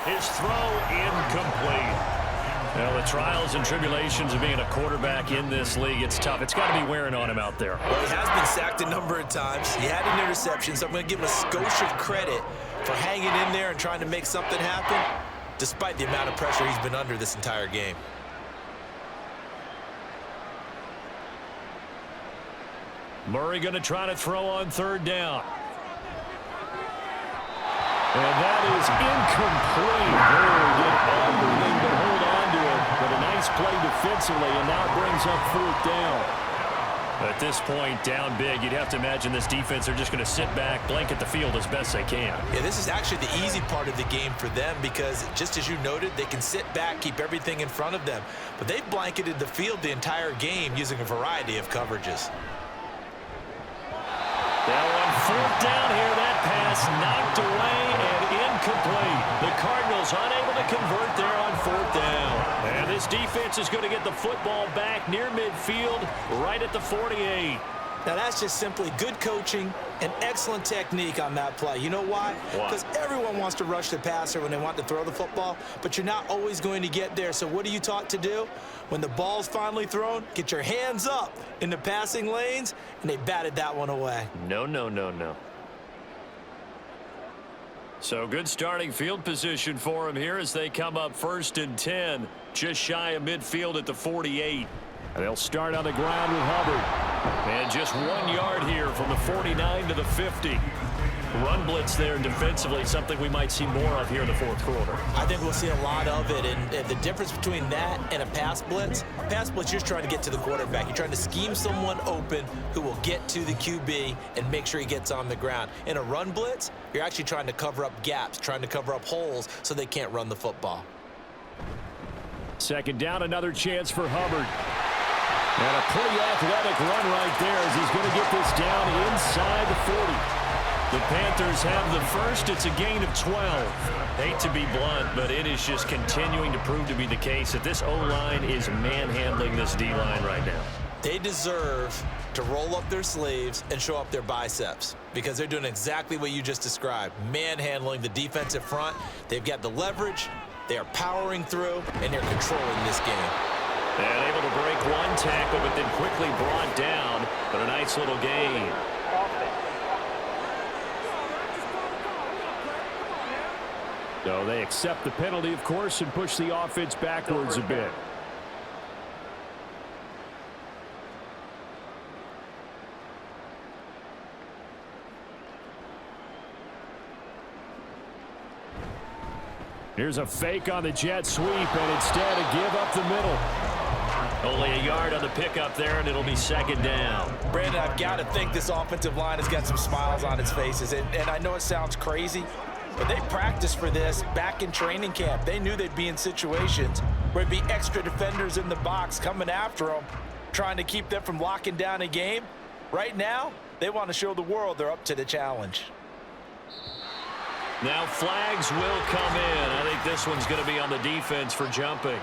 His throw incomplete. Well, the trials and tribulations of being a quarterback in this league, it's tough. It's got to be wearing on him out there. Well, he has been sacked a number of times. He had an interception, so I'm going to give him a skosh of credit for hanging in there and trying to make something happen, despite the amount of pressure he's been under this entire game. Murray going to try to throw on third down. And that is incomplete. Murray did everything but hold on to it. But a nice play defensively, and now it brings up fourth down. At this point, down big, you'd have to imagine this defense are just going to sit back, blanket the field as best they can. Yeah, this is actually the easy part of the game for them because, just as you noted, they can sit back, keep everything in front of them. But they've blanketed the field the entire game using a variety of coverages. Now on fourth down here, that pass knocked away and incomplete. The Cardinals unable to convert there on fourth down. And this This defense is going to get the football back near midfield, right at the 48. Now, that's just simply good coaching and excellent technique on that play. You know why? Because everyone wants to rush the passer when they want to throw the football, but you're not always going to get there. So what are you taught to do? When the ball's finally thrown, get your hands up in the passing lanes, and they batted that one away. No, no, no, no. So good starting field position for him here as they come up 1st and 10, just shy of midfield at the 48. And they'll start on the ground with Hubbard. And just 1 yard here from the 49 to the 50. Run blitz there defensively, something we might see more of here in the 4th quarter. I think we'll see a lot of it, and the difference between that and a pass blitz, you're just trying to get to the quarterback. You're trying to scheme someone open who will get to the QB and make sure he gets on the ground. In a run blitz, you're actually trying to cover up gaps, trying to cover up holes so they can't run the football. 2nd down, another chance for Hubbard. And a pretty athletic run right there as he's going to get this down inside the 40. The Panthers have the first. It's a gain of 12. Hate to be blunt, but it is just continuing to prove to be the case that this O-line is manhandling this D-line right now. They deserve to roll up their sleeves and show up their biceps because they're doing exactly what you just described, manhandling the defensive front. They've got the leverage, they are powering through, and they're controlling this game. And able to break one tackle, but then quickly brought down, but a nice little gain. So they accept the penalty, of course, and push the offense backwards a bit. Here's a fake on the jet sweep, and instead a give up the middle. Only a yard on the pickup there, and it'll be 2nd down. Brandon, I've got to think this offensive line has got some smiles on its faces, and I know it sounds crazy, but they practiced for this back in training camp. They knew they'd be in situations where there'd be extra defenders in the box coming after them, trying to keep them from locking down a game. Right now, they want to show the world they're up to the challenge. Now flags will come in. I think this one's going to be on the defense for jumping.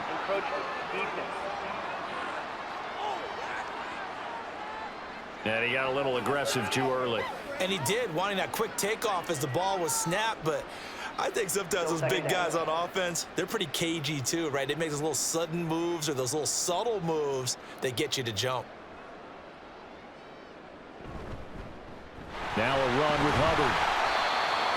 And he got a little aggressive too early. And he did, wanting that quick takeoff as the ball was snapped, but I think sometimes those big guys on offense, they're pretty cagey too, right? They make those little sudden moves or those little subtle moves that get you to jump. Now a run with Hubbard.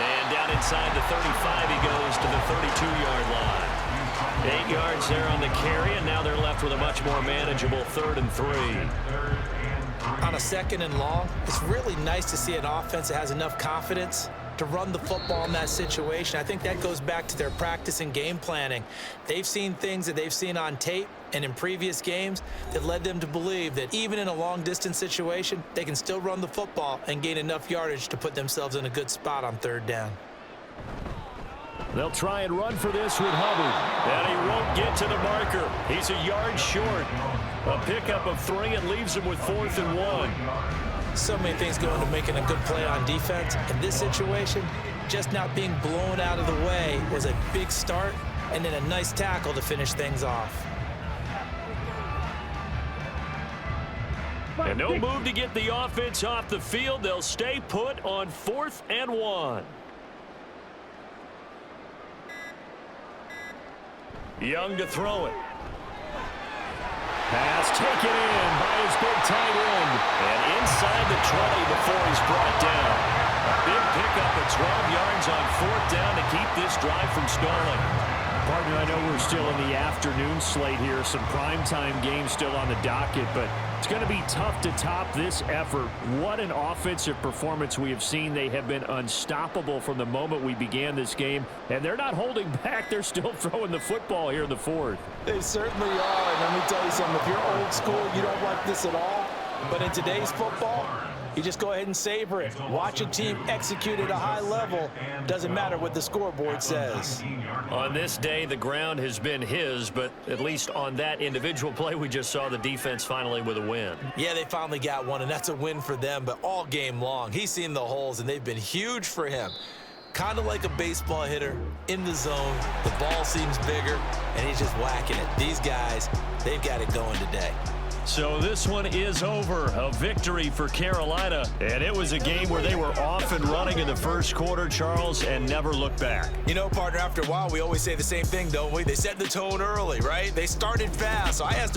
And down inside the 35, he goes to the 32-yard line. 8 yards there on the carry, and now they're left with a much more manageable 3rd and 3. On a 2nd and long, it's really nice to see an offense that has enough confidence to run the football in that situation. I think that goes back to their practice and game planning. They've seen things that they've seen on tape and in previous games that led them to believe that even in a long-distance situation, they can still run the football and gain enough yardage to put themselves in a good spot on 3rd down. They'll try and run for this with Hubbard. And he won't get to the marker. He's a yard short. A pickup of 3 and leaves him with 4th and 1. So many things go into making a good play on defense. In this situation, just not being blown out of the way was a big start, and then a nice tackle to finish things off. And no move to get the offense off the field. They'll stay put on 4th and 1. Young to throw it. Pass taken in by his big tight end. And inside the 20 before he's brought down. A big pickup at 12 yards on 4th down to keep this drive from stalling. Partner, I know we're still in the afternoon slate here. Some primetime games still on the docket, but it's going to be tough to top this effort. What an offensive performance we have seen. They have been unstoppable from the moment we began this game, and they're not holding back. They're still throwing the football here in the 4th. They certainly are, and let me tell you something. If you're old school, you don't like this at all. But in today's football, you just go ahead and savor it. Watch a team execute at a high level. Doesn't matter what the scoreboard says. On this day, the ground has been his, but at least on that individual play, we just saw the defense finally with a win. Yeah, they finally got one, and that's a win for them, but all game long, he's seen the holes, and they've been huge for him. Kind of like a baseball hitter in the zone. The ball seems bigger. and he's just whacking it. These guys, they've got it going today. So this one is over. A victory for Carolina. And it was a game where they were off and running in the first quarter, Charles, and never looked back. You know, partner, after a while, we always say the same thing, don't we? They set the tone early, right? They started fast. So I asked